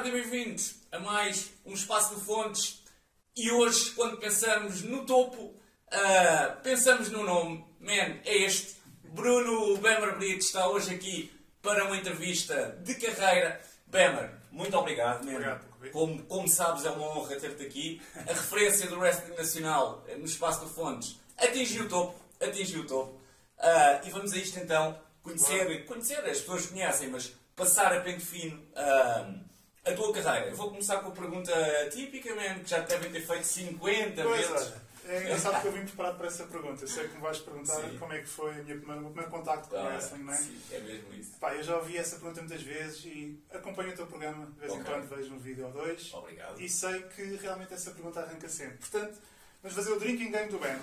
tarde e bem-vindos a mais um Espaço de Fontes. E hoje, quando pensamos no topo, pensamos no nome. Man, é este. Bruno Bemer Brito está hoje aqui para uma entrevista de carreira. Bemer, muito obrigado, man. Obrigado. Como sabes, é uma honra ter-te aqui. A referência do wrestling nacional no Espaço de Fontes atingiu o topo. E vamos a isto então, conhecer, as pessoas conhecem, mas passar a pente fino a tua carreira. Eu vou começar com a pergunta típica, man, que já te devem ter feito 50 pois vezes. É engraçado que eu vim preparado para essa pergunta. Eu sei que me vais perguntar como é que foi o meu primeiro contacto com o wrestling, não é? Sim, é mesmo isso. Pá, eu já ouvi essa pergunta muitas vezes e acompanho o teu programa, de vez em quando vejo um vídeo ou dois. Obrigado. E sei que realmente essa pergunta arranca sempre. Portanto, vamos fazer o drinking game do Ben.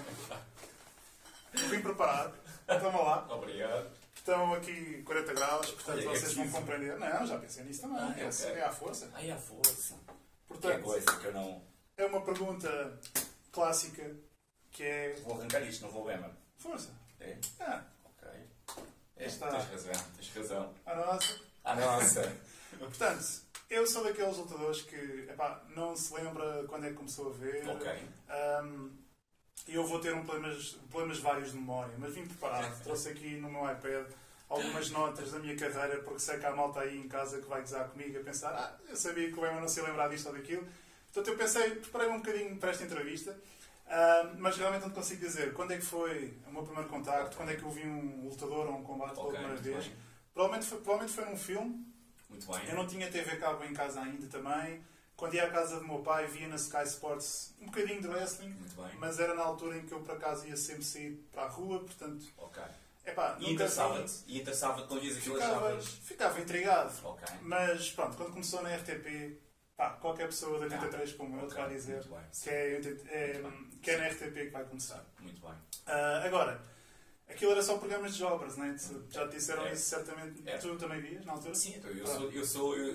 Eu vim preparado. Toma lá. Obrigado. Estão aqui 40 graus, portanto Olha, vocês vão compreender. Não, já pensei nisso também. É à força. É à força. Portanto, Que coisa que eu não... é uma pergunta clássica que é... Vou arrancar isto, não vou Bemer. Força. É? Ah, Ok. Está. Tens razão. a nossa. Ah, nossa. Portanto, eu sou daqueles lutadores que não se lembra quando é que começou a ver. Ok. E eu vou ter problemas vários de memória, mas vim preparado. Trouxe aqui no meu iPad algumas notas da minha carreira, porque sei que há malta aí em casa que vai gozar comigo a pensar eu sabia que o Emma não se ia lembrar disto ou daquilo. Portanto, eu preparei um bocadinho para esta entrevista, mas realmente não te consigo dizer quando é que foi o meu primeiro contacto, quando é que eu vi um lutador ou um combate pela primeira vez. Provavelmente foi num filme. Muito bem. Eu não tinha TV cabo em casa ainda também. Quando ia à casa do meu pai, via na Sky Sports um bocadinho de wrestling, mas era na altura em que eu, por acaso, ia sempre sair para a rua, portanto... Ok. E interessava-te quando vias aquilo, achavas... Ficava intrigado. Ok. Mas, pronto, quando começou na RTP, qualquer pessoa de 83 como eu te vai dizer que é na RTP que vai começar. Muito bem. Agora, aquilo era só programas de jobbers, não é? Já te disseram isso, certamente. Tu também vias, na altura? Sim, então eu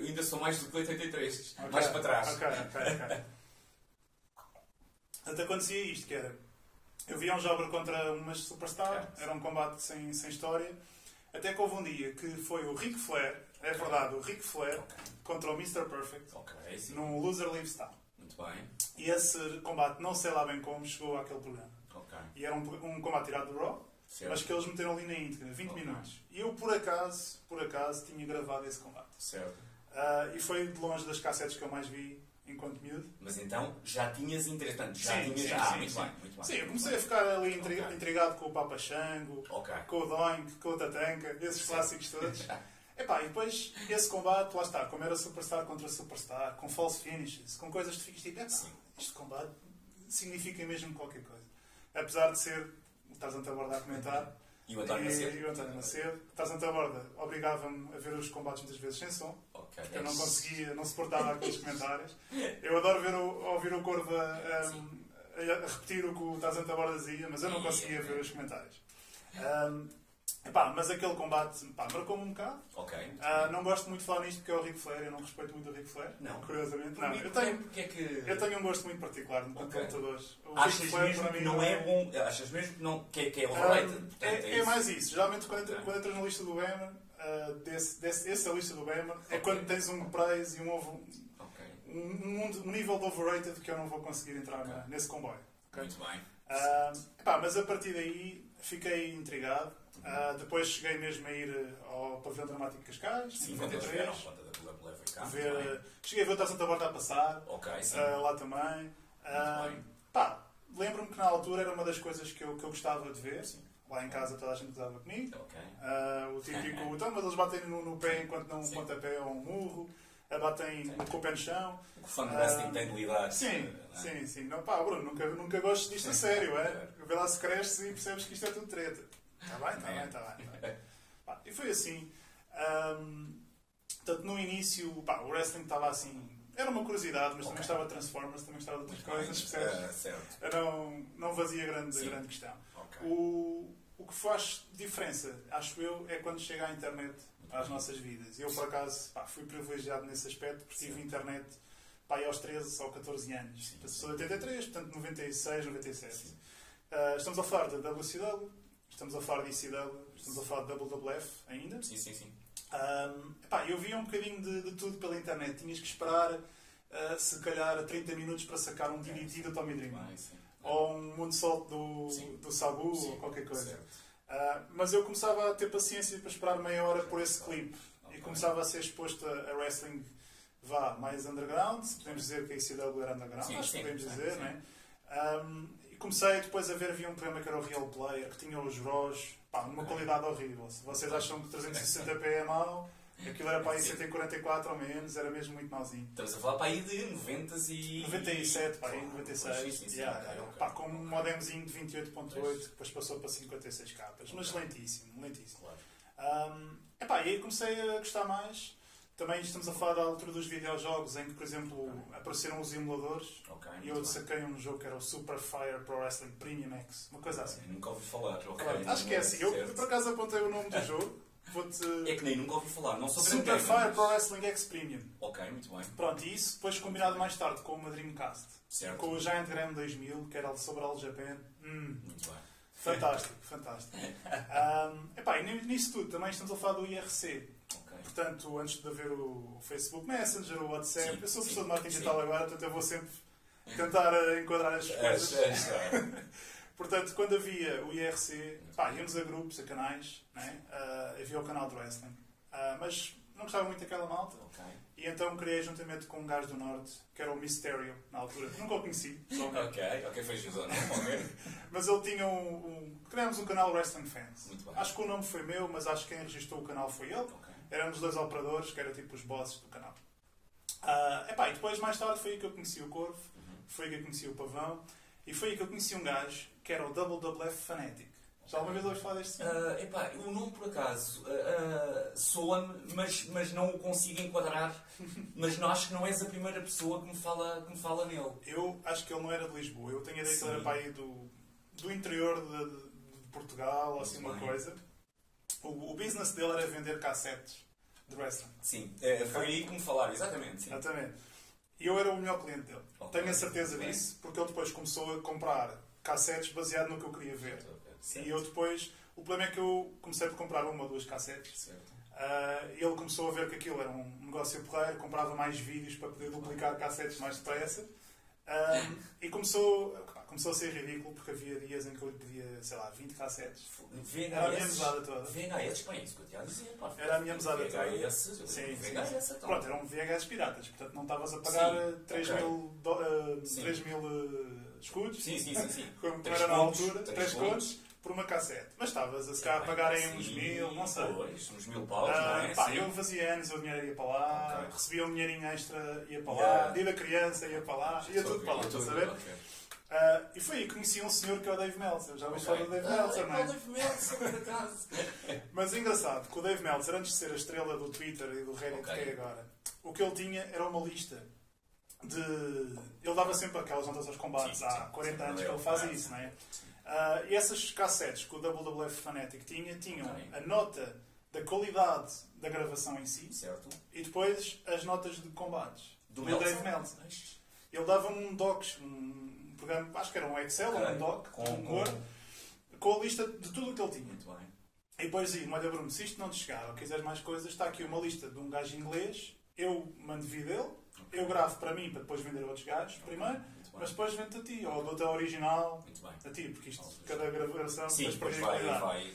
ainda sou mais do que 83. Mais para trás. Ok. Portanto, acontecia isto, que era... Eu via um jobber contra umas superstar, era um combate sem história, até que houve um dia que foi o Ric Flair, é verdade, o Ric Flair contra o Mr. Perfect, num Loser Leaves Town. Muito bem. E esse combate, não sei lá bem como, chegou àquele programa. E era um combate tirado do Raw, mas que eles meteram ali na íntegra, 20 minutos. E eu, por acaso, tinha gravado esse combate. Certo. E foi de longe das cassetes que eu mais vi enquanto miúdo. Mas então já tinhas interesse, Sim. Muito bem. Sim, eu comecei a ficar ali intrigado com o Papa Xango, com o Doink, com o Tatanka, esses clássicos todos. E depois esse combate, lá está, como era Superstar contra Superstar, com false finishes, com coisas que ficas tipo, este combate significa mesmo qualquer coisa. Apesar de ser o Tarzan Taborda a comentar, e o António Macedo. O Tarzan Taborda obrigava-me a ver os combates muitas vezes sem som. Porque eu não conseguia, não suportava aqueles comentários. Eu adoro ouvir o Corvo a repetir o que o Tarzan Taborda dizia, mas eu não conseguia ver os comentários. Mas aquele combate marcou-me um bocado. Não gosto muito de falar nisto porque é o Ric Flair, eu não respeito muito o Ric Flair. Não. Curiosamente. Eu tenho um gosto muito particular enquanto lutadores. Achas mesmo que não é bom? Achas mesmo que é overrated? É mais isso. Geralmente quando entras na lista do Bemer, essa lista do Bemer, é quando tens um praise e um nível de overrated que eu não vou conseguir entrar nesse comboio. Muito bem. Mas a partir daí fiquei intrigado. Depois cheguei mesmo a ir ao Pavilhão Dramático de Cascais, em 93. Cheguei a ver o Tarzan Taborda a passar, lá também. Lembro-me que na altura era uma das coisas que eu gostava de ver. Lá em casa toda a gente gostava comigo. O típico, mas eles batem no pé enquanto não um pontapé ou um murro. Batem com o pé no chão. O fã de wrestling tem de lidar. Sim. Não, Bruno, nunca gosto disto a sério. Vê lá se cresces e percebes que isto é tudo treta. Está bem. E foi assim. Portanto, no início, o wrestling estava assim... Era uma curiosidade, mas também gostava de Transformers, também gostava de outras coisas, percebes? Eu não fazia grande questão. O que faz diferença, acho eu, é quando chega à internet às nossas vidas. Eu, por acaso, fui privilegiado nesse aspecto, porque tive internet aos 13 ou 14 anos. Sou de 83, portanto 96, 97. Estamos a falar da WCW, estamos a falar de ECW, estamos a falar de WWF ainda. Sim. Eu via um bocadinho de tudo pela internet. Tinhas que esperar, se calhar, 30 minutos para sacar um DDT do Tommy Dreamer. Ou um moonsault do Sabu, ou qualquer coisa. Mas eu começava a ter paciência para esperar meia hora por esse clipe. E começava a ser exposto a wrestling mais underground. Podemos dizer que a ICW era underground, acho que podemos dizer, não é? E comecei depois a ver, havia um programa que era o Real Player, que tinha os RAWs, numa qualidade horrível. Se vocês acham que 360p é mau, aquilo era para aí 144 ou menos, era mesmo muito mauzinho. Estamos a falar para aí de 97, para aí 96. Com um modemzinho de 28.8, que depois passou para 56 capas. Mas lentíssimo, lentíssimo. E aí comecei a gostar mais. Também estamos a falar da altura dos videojogos, em que, por exemplo, apareceram os emuladores. E eu saquei um jogo que era o Super Fire Pro Wrestling Premium X, uma coisa assim. Nunca ouvi falar. Acho que é assim. Eu, por acaso, apontei o nome do jogo. É que nem nunca ouvi falar, não sou Super Fire Pro Wrestling X Premium. Ok, muito bem. Pronto, e isso depois combinado mais tarde com uma Dreamcast. Certo. Com o Giant Graham 2000, que era sobre All Japan. Muito bem. Fantástico, fantástico. E nisso tudo também estamos a falar do IRC. Portanto, antes de haver o Facebook Messenger, o WhatsApp, eu sou professor de marketing digital agora, portanto eu vou sempre tentar enquadrar as coisas. Portanto, quando havia o IRC, íamos a grupos, a canais, né? Havia o canal de wrestling. Mas não gostava muito daquela malta. E então criei juntamente com um gajo do Norte, que era o Mysterio, na altura. Nunca o conheci. Ok, foi Jesus, não? Mas ele tinha criámos um canal Wrestling Fans. Muito bem. Acho que o nome foi meu, mas acho que quem registrou o canal foi ele. Éramos dois operadores, que eram tipo os bosses do canal. E depois, mais tarde, foi aí que eu conheci o Corvo, foi aí que eu conheci o Pavão, e foi aí que eu conheci um gajo, que era o WWF Fanatic. Já alguma vez ouviste falar deste senhor? O nome, por acaso, soa-me, mas não o consigo enquadrar. Mas não, acho que não és a primeira pessoa que me fala nele. Eu acho que ele não era de Lisboa. Eu tenho a ideia que ele era para aí do interior de Portugal, ou assim uma coisa. O business dele era vender cassetes de wrestling. Sim, foi aí que me falaram, exatamente. Sim. Exatamente. E eu era o melhor cliente dele. Tenho a certeza disso, porque ele depois começou a comprar cassetes baseado no que eu queria ver. Certo. E eu depois, o problema é que eu comecei por comprar uma ou duas cassetes. E ele começou a ver que aquilo era um negócio porreiro, comprava mais vídeos para poder duplicar cassetes mais depressa. E começou a ser ridículo, porque havia dias em que eu lhe pedia, sei lá, 20 cassetes. Era a minha mesada toda. VHS, bem, isso que eu te ia dizer. Era a minha mesada toda. VHS, sim. Então. Pronto, eram VHS piratas, portanto não estavas a pagar 3 mil escudos. Sim. Como era na altura, 3 contos por uma cassete. Mas estavas a pagar em uns 1000, não sei. Pois, uns 1000 paus, não é? Eu fazia anos, o dinheiro ia para lá, recebia um dinheirinho extra, ia para lá, dia da criança ia para lá, ia tudo para lá, estás a ver? E foi aí que conheci um senhor que é o Dave Meltzer. Já ouviste falar do Dave Meltzer, não é? O Dave Meltzer, por acaso. Mas engraçado que o Dave Meltzer, antes de ser a estrela do Twitter e do Reddit que é agora, o que ele tinha era uma lista de... Ele dava sempre aquelas notas aos combates. Há 40 anos que ele faz isso, não é? E essas cassetes que o WWF Fanatic tinham a nota da qualidade da gravação em si, certo. E depois as notas de combates do Dave Meltzer. Ele dava-me um docs, um programa, acho que era um Excel, um doc, com a lista de tudo o que ele tinha. Muito bem. E depois dizia, olha Bruno, se isto não te chegar ou quiseres mais coisas, está aqui uma lista de um gajo inglês, eu mando vir dele, eu gravo para mim para depois vender a outros gajos primeiro, mas depois vendo-te a ti, ou dou-te a original a ti, porque isto, cada gravação, depois vai.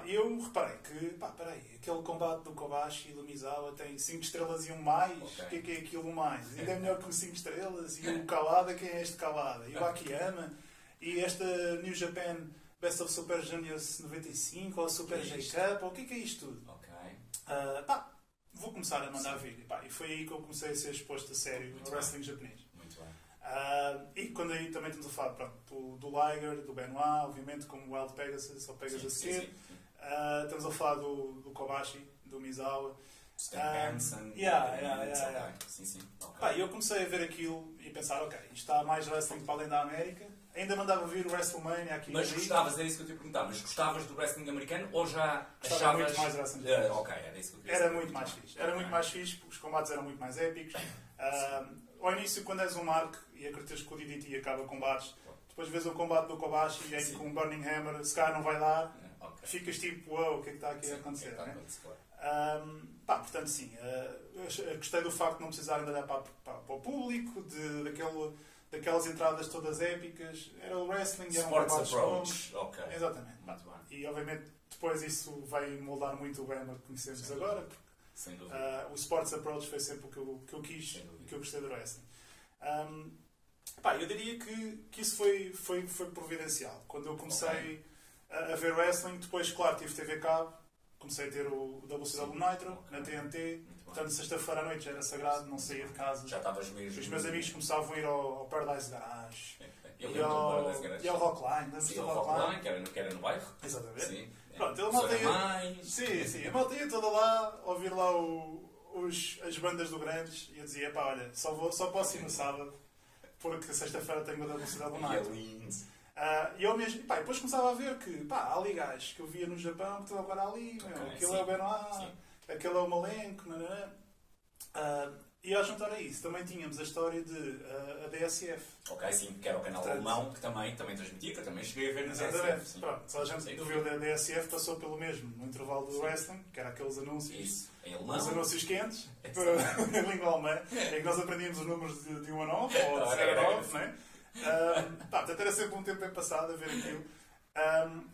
E eu reparei que, peraí, aquele combate do Kobashi e do Misawa tem 5 estrelas e um mais. O que é aquilo mais? Ainda é melhor que o 5 estrelas. E o Kawada, quem é este Kawada? E o Akiyama? E esta New Japan Best of Super Juniors 95 ou Super J-Cup? O que é isto tudo? Vou começar a mandar vir. E foi aí que eu comecei a ser exposto a sério no wrestling japonês. Muito bem. E quando aí também estamos a falar do Liger, do Benoit, obviamente, como Wild Pegasus ou Pegasus Kid. Estamos a falar do Kobashi, do Misawa. Stan Hansen. Sim. E eu comecei a ver aquilo e pensar, ok, isto está mais wrestling para além da América. Ainda mandava vir o WrestleMania aqui. Mas gostavas, era isso que eu te ia perguntar, mas gostavas do wrestling americano ou já achavas... muito mais wrestling ok, era isso que eu queria Era muito mais fixe. Era muito mais fixe, porque os combates eram muito mais épicos. Ao início, quando és um Mark e acreditas que o DDT acaba combates, depois vês um combate do Kobashi em que um Burning Hammer, se calhar não vai dar, ficas tipo, uau, o que é que está aqui a acontecer? Portanto, sim, eu gostei do facto de não precisarem de olhar para o público, daquelas entradas todas épicas. Era o wrestling, era um Sports approach. Ok. Exatamente. Muito bem. E obviamente depois isso vai moldar muito o Bama que conhecemos agora. Sem dúvida. O Sports Approach foi sempre o que eu quis e que eu gostei do wrestling. Eu diria que isso foi providencial. Quando eu comecei a ver wrestling, depois, claro, tive TV Cabo, comecei a ter o WCW Nitro na TNT. Portanto, sexta-feira à noite já era sagrado, não saía de casa. Já estavas mesmo. Os meus amigos começavam a ir ao Paradise Garage. E ao Rockline. Sim, ao Rockline, que era no bairro. Exatamente. Sim. Pronto, a malta ia toda lá, ouvir lá as bandas do Grandes e eu dizia, olha, só posso ir no sábado porque sexta-feira tenho uma WCW Nitro. E eu mesmo, depois começava a ver que há ali gajos que eu via no Japão que estão agora ali, aquele é o Benoit, aquele é o Malenko, e a juntar a isso também tínhamos a história de a DSF. Ok, sim, que era o canal alemão que também transmitia, que eu também cheguei a ver na DSF. Pronto, só a gente que viu da DSF passou pelo mesmo, no intervalo do wrestling, que era aqueles anúncios. Isso, em alemão. Os anúncios quentes, em língua alemã, em que nós aprendíamos os números de 1 a 9, ou de 0 a 9, não é? Portanto, era sempre um tempo bem passado a ver aquilo.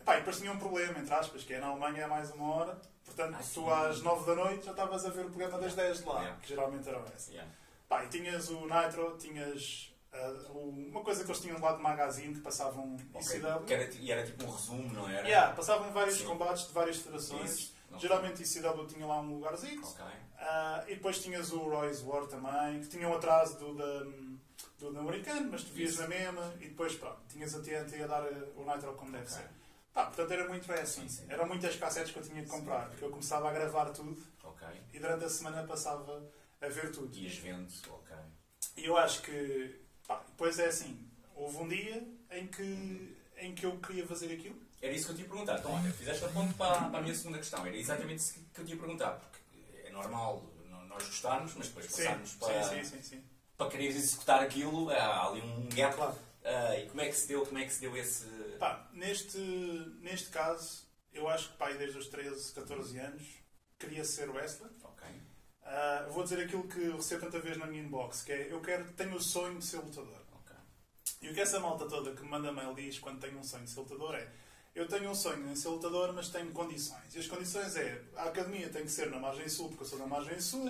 E depois tinha um problema, entre aspas, que é na Alemanha é mais 1 hora. Portanto, tu às 9 da noite já estavas a ver o programa das 10 de lá, que geralmente era esse. E tinhas o Nitro, tinhas uma coisa que eles tinham lá de magazine que passavam ECW. E era tipo um resumo, não era? Passavam vários combates de várias federações. Geralmente ECW tinha lá um lugarzinho. E depois tinhas o Roy's War também, que tinha um atraso do americano, mas tu vias na mesma. E depois, tinhas a TNT a dar o Nitro como deve ser. Portanto, era muito assim. Eram muitas cassetes que eu tinha de comprar, porque eu começava a gravar tudo e durante a semana passava a ver tudo. Ias vendo, E eu acho que, depois é assim, houve um dia em que eu queria fazer aquilo. Era isso que eu te ia perguntar. Então, olha, fizeste a ponto para a minha segunda questão. Era exatamente isso que eu te ia perguntar, porque é normal nós gostarmos, mas depois passarmos para quereres executar aquilo, há ali um gap. E como é que se deu esse... Neste caso, eu acho que desde os 13, 14 anos, queria ser wrestler. Vou dizer aquilo que eu recebo tanta vez na minha inbox, que é, tenho o sonho de ser lutador. E o que essa malta toda que me manda mail diz quando tenho um sonho de ser lutador é: eu tenho um sonho de ser lutador, mas tenho condições. E as condições é, a academia tem que ser na margem sul, porque eu sou da margem sul.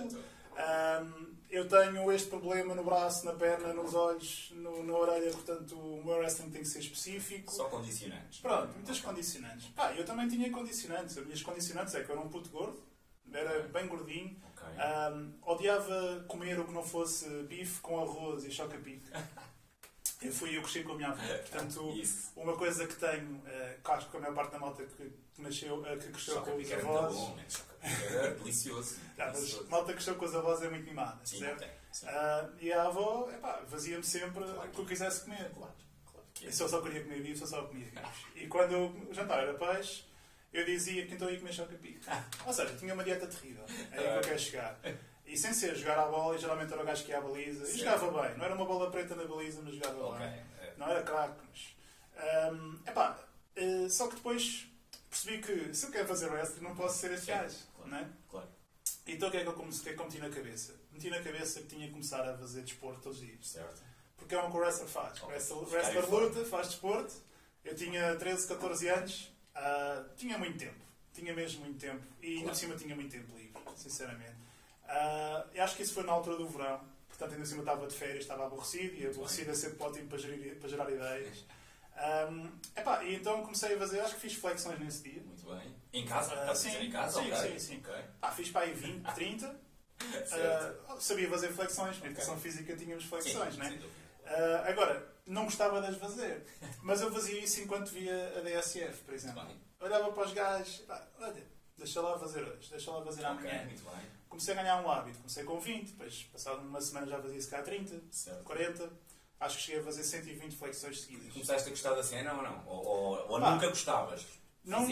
Eu tenho este problema no braço, na perna, nos olhos, na orelha, portanto o meu wrestling tem que ser específico. Só condicionantes. Pronto, muitas condicionantes. Eu também tinha condicionantes. As minhas condicionantes é que eu era um puto gordo, era bem gordinho, odiava comer o que não fosse bife com arroz e choca-pique. Eu cresci com a minha avó. Portanto, uma coisa que tenho, claro que a maior parte da malta que cresceu com os avós. Era delicioso. Malta que cresceu com os avós é muito mimada. E a avó, fazia-me sempre o que eu quisesse comer. Eu só queria comer bife, só comia bife. E quando o jantar era peixe, eu dizia que então ia comer choca-pique. Ou seja, tinha uma dieta terrível. É aí que eu quero chegar. E sem ser jogar à bola, e geralmente era o gajo que ia à baliza. E jogava bem. Não era uma bola preta na baliza, mas jogava bem. Não era craque, mas... só que depois percebi que se eu quero fazer wrestling, não posso ser este gajo. Não é? Então o que é que eu meti na cabeça? Meti na cabeça que tinha que começar a fazer desporto todos os dias. Porque é o que o wrestler faz. Wrestler luta, faz desporto. Eu tinha 13, 14 anos. Tinha muito tempo. Tinha mesmo muito tempo. E ainda por cima tinha muito tempo livre, sinceramente. Eu acho que isso foi na altura do verão. Portanto, ainda por cima estava de férias, estava aborrecido. E aborrecido é sempre ótimo para gerar ideias. E então comecei a fazer, acho que fiz flexões nesse dia. Muito bem. Em casa? Sim, em casa? Sim. Fiz para aí 20, 30. Sabia fazer flexões, porque educação física tínhamos flexões, não é? Agora, não gostava de as fazer. Mas eu fazia isso enquanto via a DSF, por exemplo. Olhava para os gajos, olha, deixa lá fazer hoje, deixa lá fazer amanhã. Muito bem. Comecei a ganhar um hábito. Comecei com 20, depois passado uma semana já fazia se cá 30, 40. Acho que cheguei a fazer 120 flexões seguidas. Começaste a gostar da cena ou não? Ou nunca gostavas? Não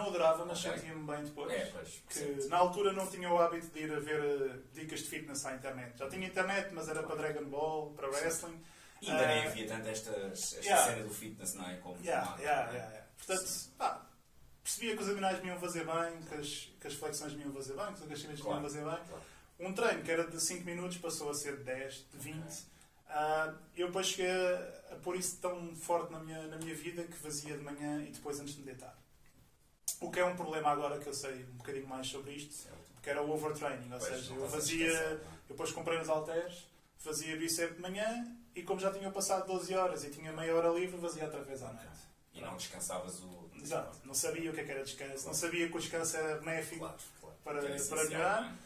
adorava, mas sentia-me bem depois. Que na altura não tinha o hábito de ir a ver dicas de fitness à internet. Já tinha internet, mas era para Dragon Ball, para wrestling. E ainda nem havia tanto esta cena do fitness, não é? Como Portanto, percebia que os abdominais me iam fazer bem, que as flexões me iam fazer bem, que os agachamentos me iam fazer bem. Claro. Um treino que era de 5 minutos passou a ser de 10, de 20. Eu depois cheguei a pôr isso tão forte na minha vida que fazia de manhã e depois antes de me deitar. O que é um problema agora que eu sei um bocadinho mais sobre isto, porque era o overtraining, ou seja, eu depois comprei nos halteres, fazia bíceps de manhã e como já tinha passado 12 horas e tinha meia hora livre, fazia outra vez à noite. E não descansavas o... Exato, não sabia o que era descanso, não sabia que o descanso era benéfico para essencial, melhorar.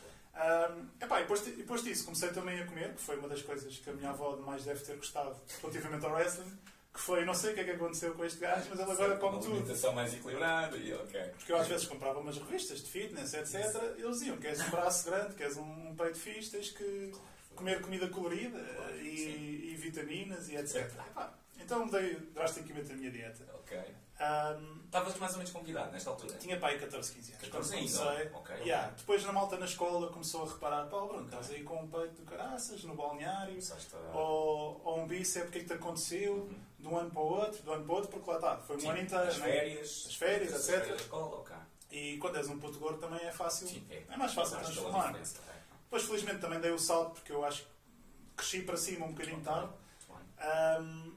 E depois disso comecei também a comer, que foi uma das coisas que a minha avó mais deve ter gostado relativamente ao wrestling, que foi, não sei o que é que aconteceu com este gajo, mas ele agora come tudo. Uma alimentação mais equilibrada e ok. Porque eu às vezes comprava umas revistas de fitness, etc. E eles diziam, queres um braço grande, queres um peito fixe, tens que comer comida colorida e vitaminas e etc. Então mudei drasticamente a minha dieta. Ok. Estavas mais ou menos convidado nesta altura? Tinha pai 14, 15 anos. 14 ainda? Ok. Depois na malta na escola começou a reparar, pá, Bruno, estás aí com um peito do caraças no balneário, ou um bíceps, o que é que te aconteceu? De um ano para o outro, porque lá está, foi um ano inteiro. As férias, etc. Da escola, okay. E quando és um puto gordo também é fácil, sim, é mais fácil transformar. Depois felizmente também dei o salto, porque eu acho que cresci para cima um bocadinho tarde.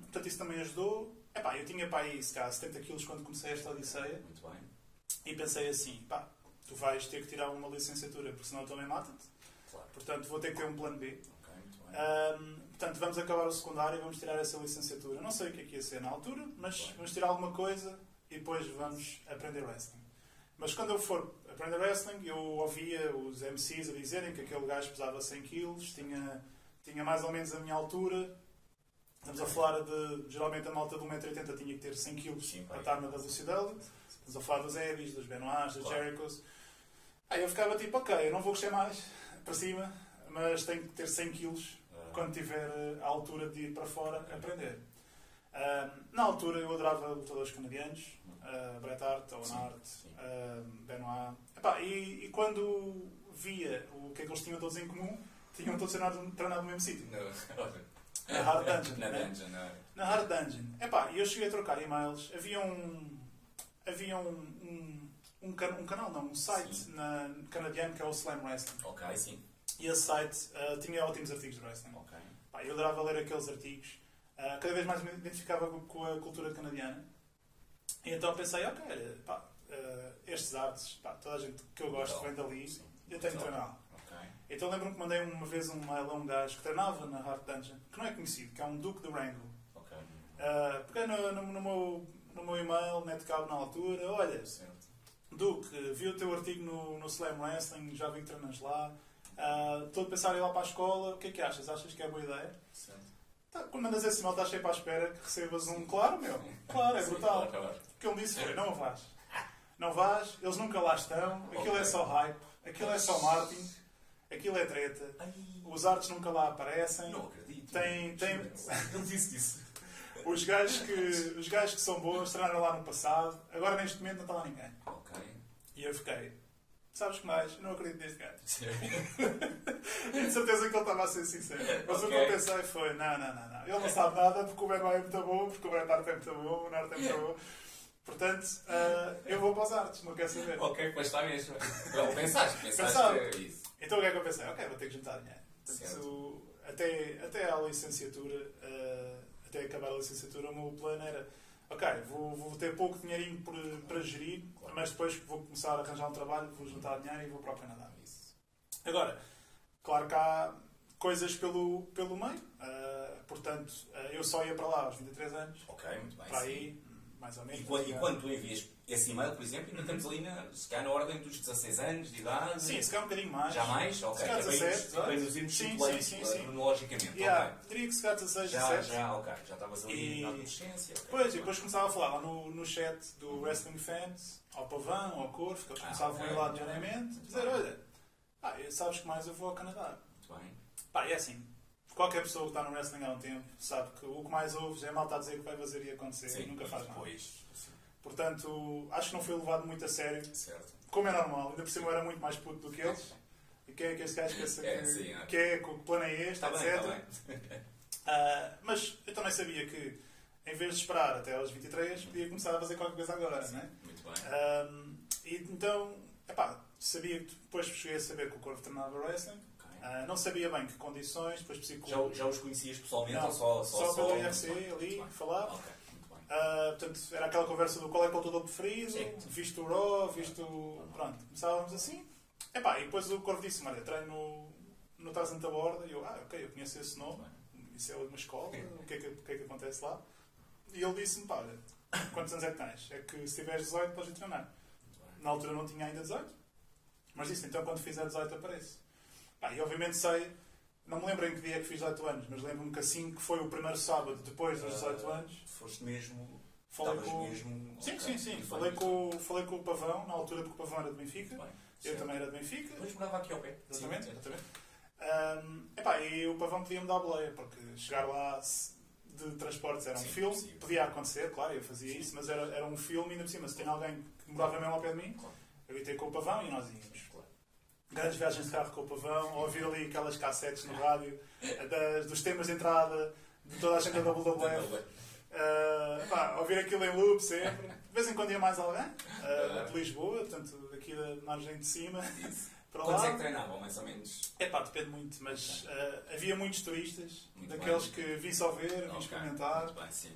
Portanto isso também ajudou. Eu tinha aí, se calhar, 70 kg quando comecei esta odisseia. Muito bem. E pensei assim, tu vais ter que tirar uma licenciatura, porque senão eu também mato-te. Claro. Portanto, vou ter que ter um plano B. Ok, muito bem. Portanto, vamos acabar o secundário e vamos tirar essa licenciatura. Não sei o que é que ia ser na altura, mas vamos tirar alguma coisa e depois vamos aprender wrestling. Mas quando eu for aprender wrestling, eu ouvia os MCs a dizerem que aquele gajo pesava 100 kg, tinha mais ou menos a minha altura. Estamos a falar de, geralmente a malta de 1,80m tinha que ter 100 kg para estar na WCW. Estamos a falar dos Eddies, dos Benoits, dos Jerichos. Eu ficava tipo, ok, eu não vou crescer mais para cima, mas tenho que ter 100 kg quando tiver a altura de ir para fora aprender. Na altura eu adorava lutadores canadianos, Bret Hart, Owen Hart, Benoit. E quando via o que é que eles tinham todos em comum, tinham todos treinado no mesmo sítio. Na Hard Dungeon. Na Hard Dungeon. E eu cheguei a trocar e-mails. Havia um site canadiano que é o Slam Wrestling. Ok, sim. E esse site tinha ótimos artigos de wrestling. Ok. Eu adorava ler aqueles artigos. Cada vez mais me identificava com a cultura canadiana. E então pensei, estes artes, toda a gente que eu gosto vem dali, eu tenho que treiná-lo. Então lembro-me que mandei uma vez um mail a um gajo que treinava na Hard Dungeon, que não é conhecido, que é um Duque do Wrangle. Peguei no meu e-mail, net cabo na altura, olha, Duque, vi o teu artigo no Slam Wrestling, já vi que treinas lá, estou a pensar em ir lá para a escola, o que é que achas? Achas que é boa ideia? Quando mandas esse e-mail estás sempre à espera que recebas um claro, claro, é brutal. O que ele disse foi, não vais. Não vais, eles nunca lá estão, aquilo é só hype, aquilo é só marketing. Aquilo é treta. Os artes nunca lá aparecem. Não acredito. Ele disse isso. Os gajos que são bons treinaram lá no passado. Agora neste momento não está lá ninguém. E eu fiquei, sabes que mais? Não acredito neste gajo. E de certeza que ele estava a ser sincero. Mas o que eu pensei foi, não. Ele não sabe nada porque o Benoit é muito bom, porque o Bret Hart é muito bom, o Nart é muito bom. Portanto, eu vou para as artes, não quero saber. Ok, pois está mesmo. Pensaste que é isso. Então o que é que eu pensei? Ok, vou ter que juntar dinheiro. Portanto, até à licenciatura, até acabar a licenciatura, o meu plano era, vou ter pouco dinheirinho para gerir, mas depois vou começar a arranjar um trabalho, vou juntar dinheiro e vou para o Canadá. Agora, claro que há coisas pelo meio, portanto, eu só ia para lá aos 23 anos. Ok, muito bem. Para aí, mais ou menos. E quando tu envias esse e-mail, por exemplo, ainda estamos ali se calhar na ordem dos 16 anos de idade? Sim, se calhar um bocadinho mais. Já mais? Ok. Se calhar 17, para nos irmos situando cronologicamente. Diria que se calhar 16, 17. Já estavas ali na adolescência. Pois, e depois começava a falar lá no chat do Wrestling Fans, ao Pavão, ao Corvo, que eles começavam a ir lá diariamente, dizer, olha, sabes que mais eu vou ao Canadá. Muito bem. É assim, qualquer pessoa que está no wrestling há um tempo sabe que o que mais ouves é malta a dizer que vai fazer e acontecer e nunca faz nada. Portanto, acho que não foi levado muito a sério. Certo. Como é normal, ainda por cima eu era muito mais puto do que eles. E quem é que este gajo pensa que o plano é este, está etc. Bem. Mas eu também sabia que, em vez de esperar até aos 23, podia começar a fazer qualquer coisa agora, não é? Muito E então, sabia que depois cheguei a saber que o Corvo treinava wrestling. Não sabia bem que condições, depois psicólogo. Já os conhecias pessoalmente não, ou só pelo IRC ali, falar. Portanto, era aquela conversa do qual é que é o teu preferido, visto o Raw, pronto, começávamos assim. E depois o Corvo disse: olha, treino no Tarzan da Borda. E eu, ok, eu conheço esse nome, isso é uma escola, o que é que acontece lá? E ele disse-me: olha, quantos anos é que tens? É que se tiveres 18 podes ir treinar. Na altura não tinha ainda 18, mas disse: então quando fizer 18 aparece. E obviamente sei, não me lembro em que dia é que fiz 18 anos, mas lembro-me que assim que foi o primeiro sábado depois dos 18 anos. Foste mesmo. Falei com... mesmo. Sim. Falei com o Pavão, na altura, porque o Pavão era de Benfica. Eu também era de Benfica. Mas morava aqui ao pé. Exatamente. E o Pavão podia-me dar boleia, porque chegar lá de transportes era um filme. Possível. Podia acontecer, claro, eu fazia isso, mas era um filme e ainda por cima, se tem alguém que morava mesmo ao pé de mim, eu ia ter com o Pavão e nós íamos. Grandes viagens de carro com o Pavão, ouvir ali aquelas cassetes no rádio, dos temas de entrada, de toda a gente da WWF. Ouvir aquilo em loop sempre. De vez em quando ia mais alguém, de Lisboa, portanto, daqui da margem de cima. Para quantos é que treinavam, mais ou menos? Depende muito, mas havia muitos turistas, daqueles que vim só ver, vim experimentar. Muito bem, sim.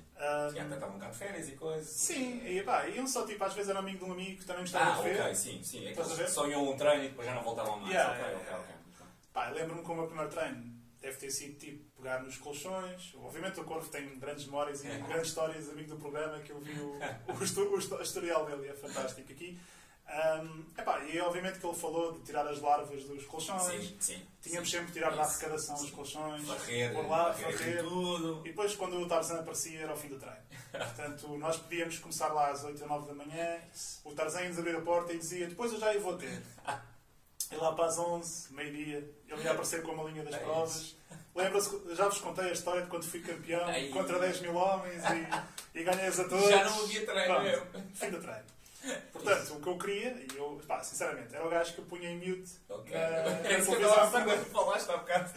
Que até estavam cá de férias e coisas. Sim, iam só, às vezes era amigo de um amigo que também gostava de ver. Ok, sim. É que só iam um treino e depois já não voltavam mais. Ok. Lembro-me que o meu primeiro treino deve ter sido pegar nos colchões. Obviamente o Corvo tem grandes memórias e grandes histórias, amigo do programa, que eu vi o historial dele, é fantástico aqui. E obviamente que ele falou de tirar as larvas dos colchões. Tínhamos sempre de tirar da arrecadação os colchões, varrer tudo. E depois, quando o Tarzan aparecia, era o fim do treino. Portanto, nós podíamos começar lá às 8 ou 9 da manhã. O Tarzan ia-nos abrir a porta e dizia: depois eu já vou ter. E lá para as 11, meio-dia, ele ia aparecer com uma linha das provas. Lembra-se, já vos contei a história de quando fui campeão contra 10 mil homens e ganhei-os a todos. Já não havia treino. Fim do treino. Portanto, o que eu queria, e eu, sinceramente, era o gajo que eu punha em mute na televisão. Falaste há bocado.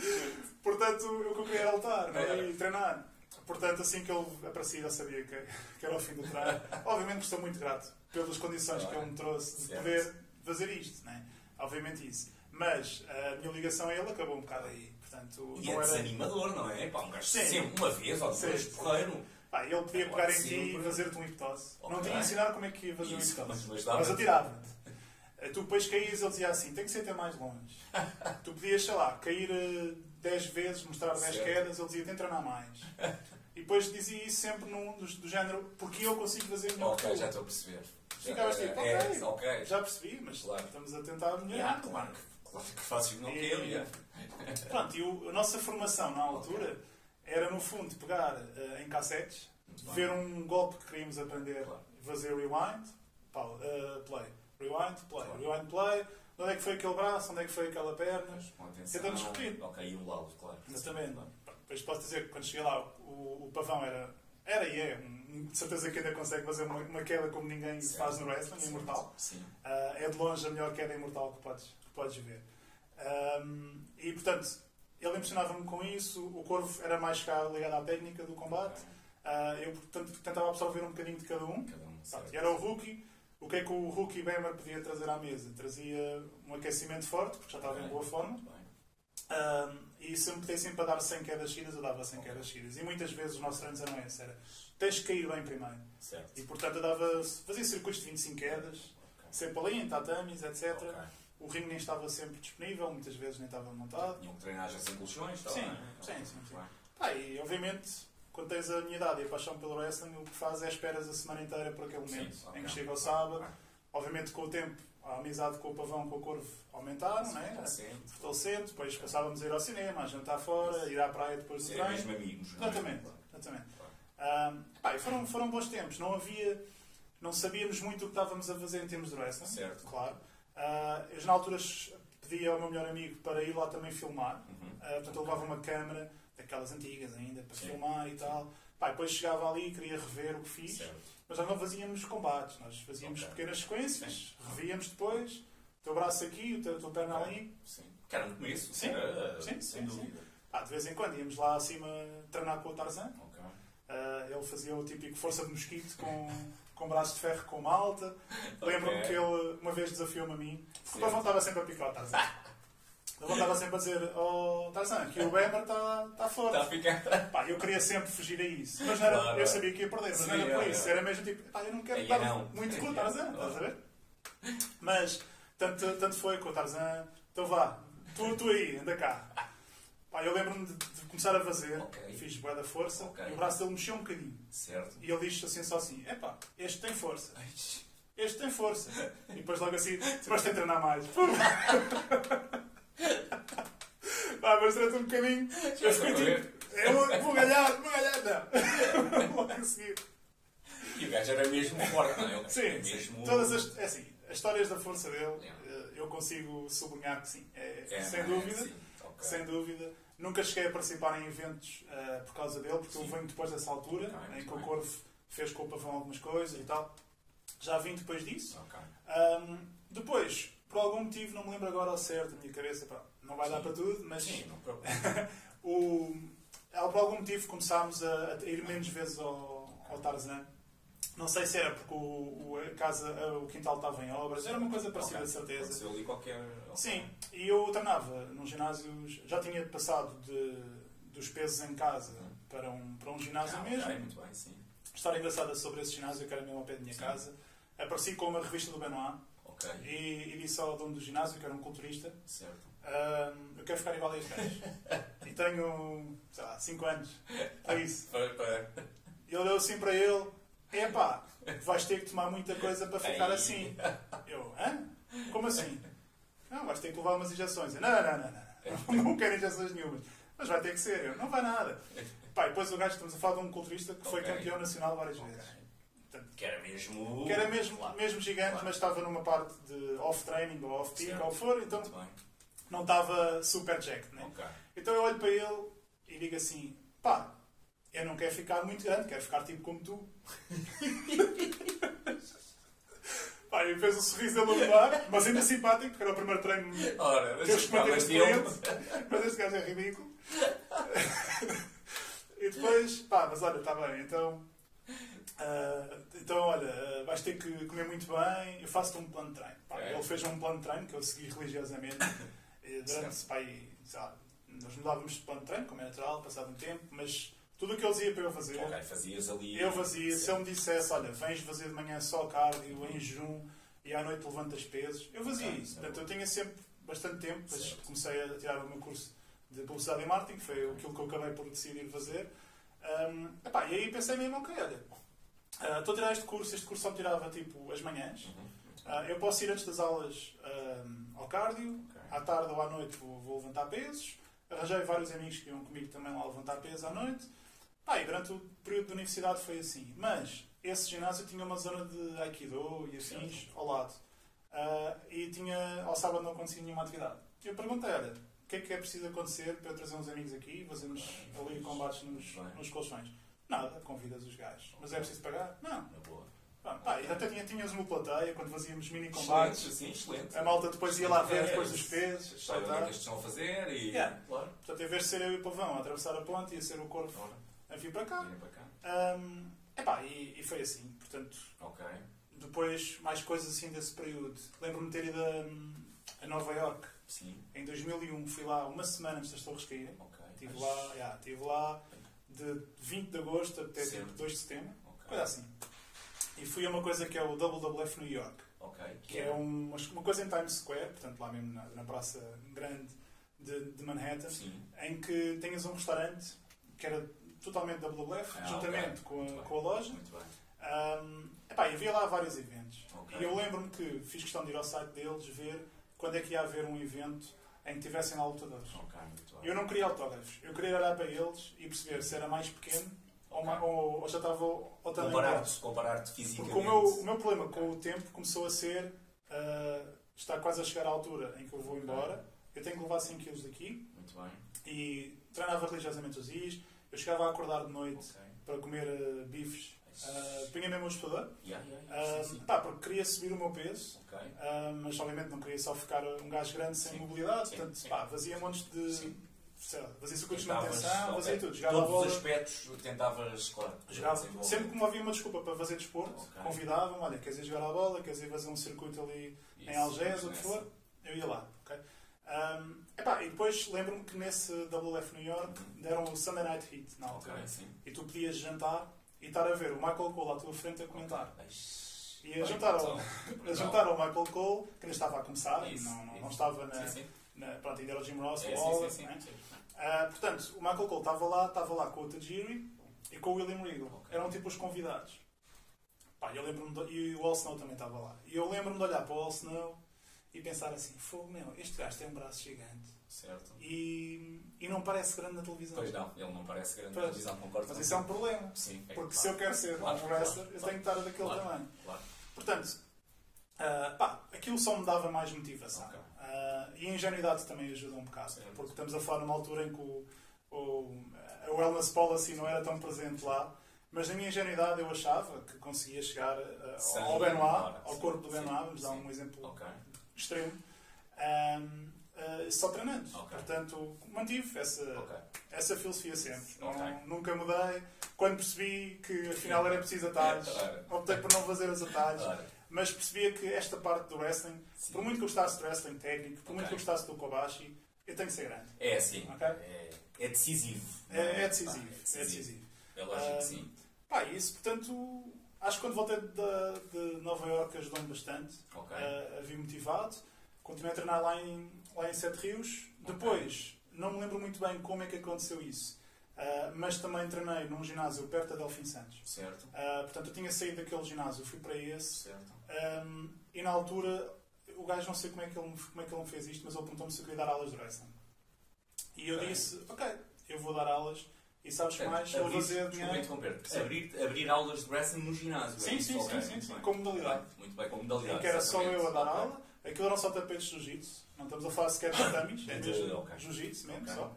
Portanto, o que eu queria era lutar e treinar. Portanto, assim que ele aparecia, eu sabia que era o fim do treino. Obviamente que estou muito grato pelas condições que ele me trouxe de poder fazer isto. Né? Obviamente isso. Mas a minha ligação a ele acabou um bocado aí. Portanto, e é desanimador, não é? Um gajo sempre uma vez ou duas, porreiro. Ele podia pegar em ti e fazer-te um hipnose. Não te ia ensinar como é que ia fazer um hipnose. Mas atirava-te. Tu depois caías, ele dizia assim: tem que ser até mais longe. Tu podias, sei lá, cair 10 vezes, mostrar 10 quedas, ele dizia: tem que treinar mais. E depois dizia isso sempre do género: porque eu consigo fazer melhor. Ok, já estou a perceber. Ficavas tipo: ok, já percebi, mas estamos a tentar melhorar. Claro que fazes o que não quero. Pronto, e a nossa formação na altura era, no fundo, pegar em cassetes, ver um golpe que queríamos aprender, fazer rewind, play. Rewind, play. Rewind, play. Onde é que foi aquele braço? Onde é que foi aquela perna? Tentamos repetir. Ok, e o lado, claro. Exatamente. Depois posso dizer que quando cheguei lá, o Pavão era e é, de certeza que ainda consegue fazer uma queda como ninguém faz no wrestling, imortal. É de longe a melhor queda imortal que podes ver. E portanto, ele impressionava-me com isso. O Corvo era mais ligado à técnica do combate. Eu, portanto, tentava absorver um bocadinho de cada um. E era o rookie. O que é que o rookie Bemer podia trazer à mesa? Trazia um aquecimento forte, porque já estava em boa forma. E se me pedissem para dar 100 quedas seguidas, eu dava 100 quedas seguidas. E muitas vezes os nossos treinos eram esses. Era, tens que cair bem primeiro. E portanto eu fazia circuitos de 25 quedas, sempre ali, em tatamis, etc. O ringue nem estava sempre disponível, muitas vezes nem estava montado. Tinham que treinar já sem colchões? Sim. E obviamente, quando tens a minha idade e a paixão pelo wrestling, o que fazes é esperas a semana inteira por aquele momento. Em que chega ao sábado. Obviamente, com o tempo, a amizade com o Pavão, com o Corvo aumentaram, fortalecendo. Depois passávamos a ir ao cinema, a jantar fora, ir à praia depois do treino. Mesmo amigos. Exatamente. Foram bons tempos. Não sabíamos muito o que estávamos a fazer em termos de wrestling. Claro. Eu na altura pedi ao meu melhor amigo para ir lá também filmar. Portanto, eu levava uma câmera, daquelas antigas ainda, para filmar e tal. Depois chegava ali e queria rever o que fiz. Mas nós não fazíamos combates, nós fazíamos pequenas sequências, revíamos depois, o teu braço aqui, a tua perna ali. Que era no começo. Sem dúvida. De vez em quando íamos lá acima treinar com o Tarzan. Ele fazia o típico força de mosquito com braços de ferro com malta. Lembro-me que ele uma vez desafiou-me a mim, porque o Pavão estava sempre a picar o Tarzan. Ele estava sempre a dizer: oh Tarzan, que o Weber está forte. Está a ficar. Pá, eu queria sempre fugir a isso. Mas não era, Claro. eu sabia que ia perder, mas Sim, não era por isso. Era mesmo tipo: pá, eu não quero dar muito com o Tarzan. Estás a ver? Mas tanto foi com o Tarzan. Então vá, tu aí, anda cá. Pá, eu lembro-me de começar a fazer. Fiz bué da força. E o braço dele mexeu um bocadinho. Certo. E ele diz assim só assim: epá, este tem força. Este tem força. E depois logo assim: depois tem de treinar mais. Pá, mas trata um bocadinho. Eu fiquei tipo: eu vou ganhar, não. Logo a seguir. E o gajo era mesmo forte, não é? Sim, mesmo... todas as histórias da força dele, eu consigo sublinhar que sim. Sem dúvida. Sim. Okay. Sem dúvida. Nunca cheguei a participar em eventos por causa dele, porque eu venho depois dessa altura, em que o Corvo fez com o Pavão algumas coisas e tal. Já vim depois disso. Okay. Depois, por algum motivo, não me lembro agora ao certo, a minha cabeça, pá, não vai dar para tudo, mas sim, não por algum motivo começámos a ir menos vezes ao Tarzan. Não sei se era porque o quintal estava em obras, era uma coisa parecida, de certeza. Aconteceu ali qualquer... Sim, e eu treinava num ginásio, já tinha passado dos pesos em casa para um ginásio mesmo. Muito bem, sim. História engraçada sobre esse ginásio, que era mesmo ao pé da minha casa. Apareci com uma revista do Benoit e disse ao dono do ginásio, que era um culturista, certo. Eu quero ficar igual a este gajo. E tenho, sei lá, 5 anos. É isso. E ele deu assim para ele: epá, vais ter que tomar muita coisa para ficar assim. Eu: hã? Como assim? Não, vais ter que levar umas injeções. Eu: não quero injeções nenhumas. Mas vai ter que ser. Eu: não vai nada. Pá, e depois o gajo, estamos a falar de um culturista que foi campeão nacional várias vezes. Portanto, que era mesmo... mesmo gigante, mas estava numa parte de off-training ou off-peak, ou o que for, então não estava super jacked, né? Então eu olho para ele e digo assim: pá, eu não quero ficar muito grande, quero ficar tipo como tu. Pá, e fez o sorriso dele no ar, mas ainda simpático, porque era o primeiro treino que eu experimentei com ele. Mas este gajo é ridículo. E depois, pá, mas olha, está bem, então olha, vais ter que comer muito bem, eu faço-te um plano de treino. Pá, ele fez um plano de treino que eu segui religiosamente. Durante, pá, nós mudávamos de plano de treino, como é natural, passado um tempo, mas tudo o que ele dizia para eu fazer, fazias ali... eu fazia. Se ele me dissesse: olha, vens fazer de manhã só cardio, em jejum, e à noite levantas pesos, eu fazia isso. Portanto, eu tinha sempre bastante tempo, depois comecei a tirar o meu curso de Publicidade e Marketing, foi aquilo que eu acabei por decidir fazer. E aí pensei mesmo: ok, olha, estou a tirar este curso só me tirava tipo as manhãs. Eu posso ir antes das aulas ao cardio, à tarde ou à noite vou levantar pesos. Arranjei vários amigos que iam comigo também lá levantar pesos à noite. E durante o período da universidade foi assim. Mas esse ginásio tinha uma zona de Aikido e afins ao lado. E ao sábado não acontecia nenhuma atividade. Eu perguntei: olha, o que é preciso acontecer para eu trazer uns amigos aqui e fazermos ali combates nos colchões? Nada, convidas os gajos. Mas é preciso pagar? Não. E até tínhamos uma plateia quando fazíamos mini combates. Excelente. A malta depois ia lá ver depois dos pesos. História o que é que eles estão a fazer e... Claro. Portanto, em vez de ser eu e o Pavão a atravessar a ponte, ia ser o Corvo a vir para cá. E foi assim. Portanto, depois mais coisas assim desse período. Lembro-me de ter ido a Nova Iorque. Sim. Em 2001 fui lá uma semana antes das Torres caírem. Estive lá de 20 de agosto até 2 de setembro. Coisa assim. E fui a uma coisa que é o WWF New York. Que é uma coisa em Times Square, portanto lá mesmo na praça grande de Manhattan, em que tenhas um restaurante que era totalmente WWF, juntamente com a loja. Muito bem. E havia lá vários eventos. E eu lembro-me que fiz questão de ir ao site deles ver quando é que ia haver um evento em que tivessem lá lutadores. Eu não queria autógrafos, eu queria olhar para eles e perceber se era mais pequeno ou já estava ao tamanho. Comparar-te fisicamente. Porque o meu problema com o tempo começou a ser está quase a chegar à altura em que eu vou embora, eu tenho que levar 5 kg daqui. Muito bem. E treinava religiosamente os dias, eu chegava a acordar de noite para comer bifes. Punha mesmo o estudador, porque queria subir o meu peso, mas obviamente não queria só ficar um gajo grande sem mobilidade, portanto fazia montes de sei lá, fazia circuitos de manutenção, fazia tudo. Jogava todos a bola. os aspectos tentavas, claro. Jogava. Sempre que me havia uma desculpa para fazer desporto, convidavam-me, olha, queres ir jogar a bola, queres ir fazer um circuito ali em Algés, ou o que for, eu ia lá. Okay? E depois lembro-me que nesse WF New York deram o Sunday Night Heat na altura. E tu podias jantar e estar a ver o Michael Cole à tua frente a comentar. E a juntar ao Michael Cole, que ainda estava a começar, não estava pronto, ainda era o Jim Ross, o Waller. Portanto, o Michael Cole estava lá com o Tajiri e com o William Regal. Eram tipo os convidados. Eu lembro-me e o All Snow também estava lá. E eu lembro-me de olhar para o All Snow e pensar assim, fogo meu, este gajo tem um braço gigante. Certo. E não parece grande na televisão. Pois não, ele não parece grande na televisão, concordo. Mas isso é um problema. Sim, porque se eu quero ser um wrestler, eu tenho que estar daquele tamanho. Claro. Portanto, aquilo só me dava mais motivação. E a ingenuidade também ajuda um bocado. Porque estamos a falar numa altura em que a wellness policy não era tão presente lá. Mas na minha ingenuidade eu achava que conseguia chegar ao Benoit, ao corpo do Benoit, vamos dar um exemplo extremo, só treinando. Portanto, mantive essa filosofia sempre. Nunca mudei. Quando percebi que afinal era preciso atalhos, optei por não fazer os atalhos. Mas percebia que esta parte do wrestling, por muito que eu gostasse de wrestling técnico, por muito que eu gostasse do Kobashi, eu tenho que ser grande. É assim. É decisivo. É decisivo. É lógico que sim. Isso, portanto, acho que quando voltei de Nova Iorque ajudou-me bastante a vir motivado. Continuei a treinar lá em Sete Rios. Depois, não me lembro muito bem como é que aconteceu isso, mas também treinei num ginásio perto da Delfim Santos. Certo. Portanto, eu tinha saído daquele ginásio, fui para esse. Certo. E na altura, o gajo não sei como é que ele me fez isto, mas ele perguntou-me se eu queria dar aulas de wrestling. E eu disse, eu vou dar aulas. E sabes que mais? Vou fazer dinheiro. Abrir aulas de wrestling no ginásio. Sim. Como modalidade. Muito bem, como modalidade. Em que era só eu a dar aula. Aquilo eram só tapetes de jiu-jitsu. Não estamos a falar sequer de tatamis. É mesmo jiu-jitsu mesmo só.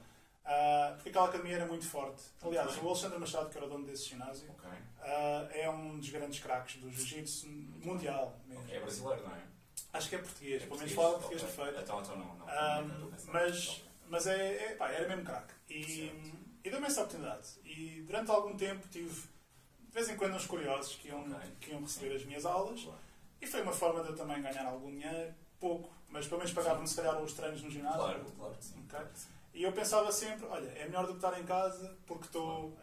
Porque aquela academia era muito forte. Aliás, o Alexandre Machado, que era o dono desse ginásio, é um dos grandes craques do jiu-jitsu mundial mesmo. É brasileiro, não é? Acho que é português. Pelo menos fala português perfeito. Então não. Mas era mesmo craque. E deu-me essa oportunidade. E durante algum tempo tive, de vez em quando, uns curiosos que iam receber as minhas aulas. E foi uma forma de eu também ganhar algum dinheiro, pouco, mas pelo menos pagavam-me se calhar os treinos no ginásio. Claro que sim. E eu pensava sempre, olha, é melhor do que estar em casa porque estou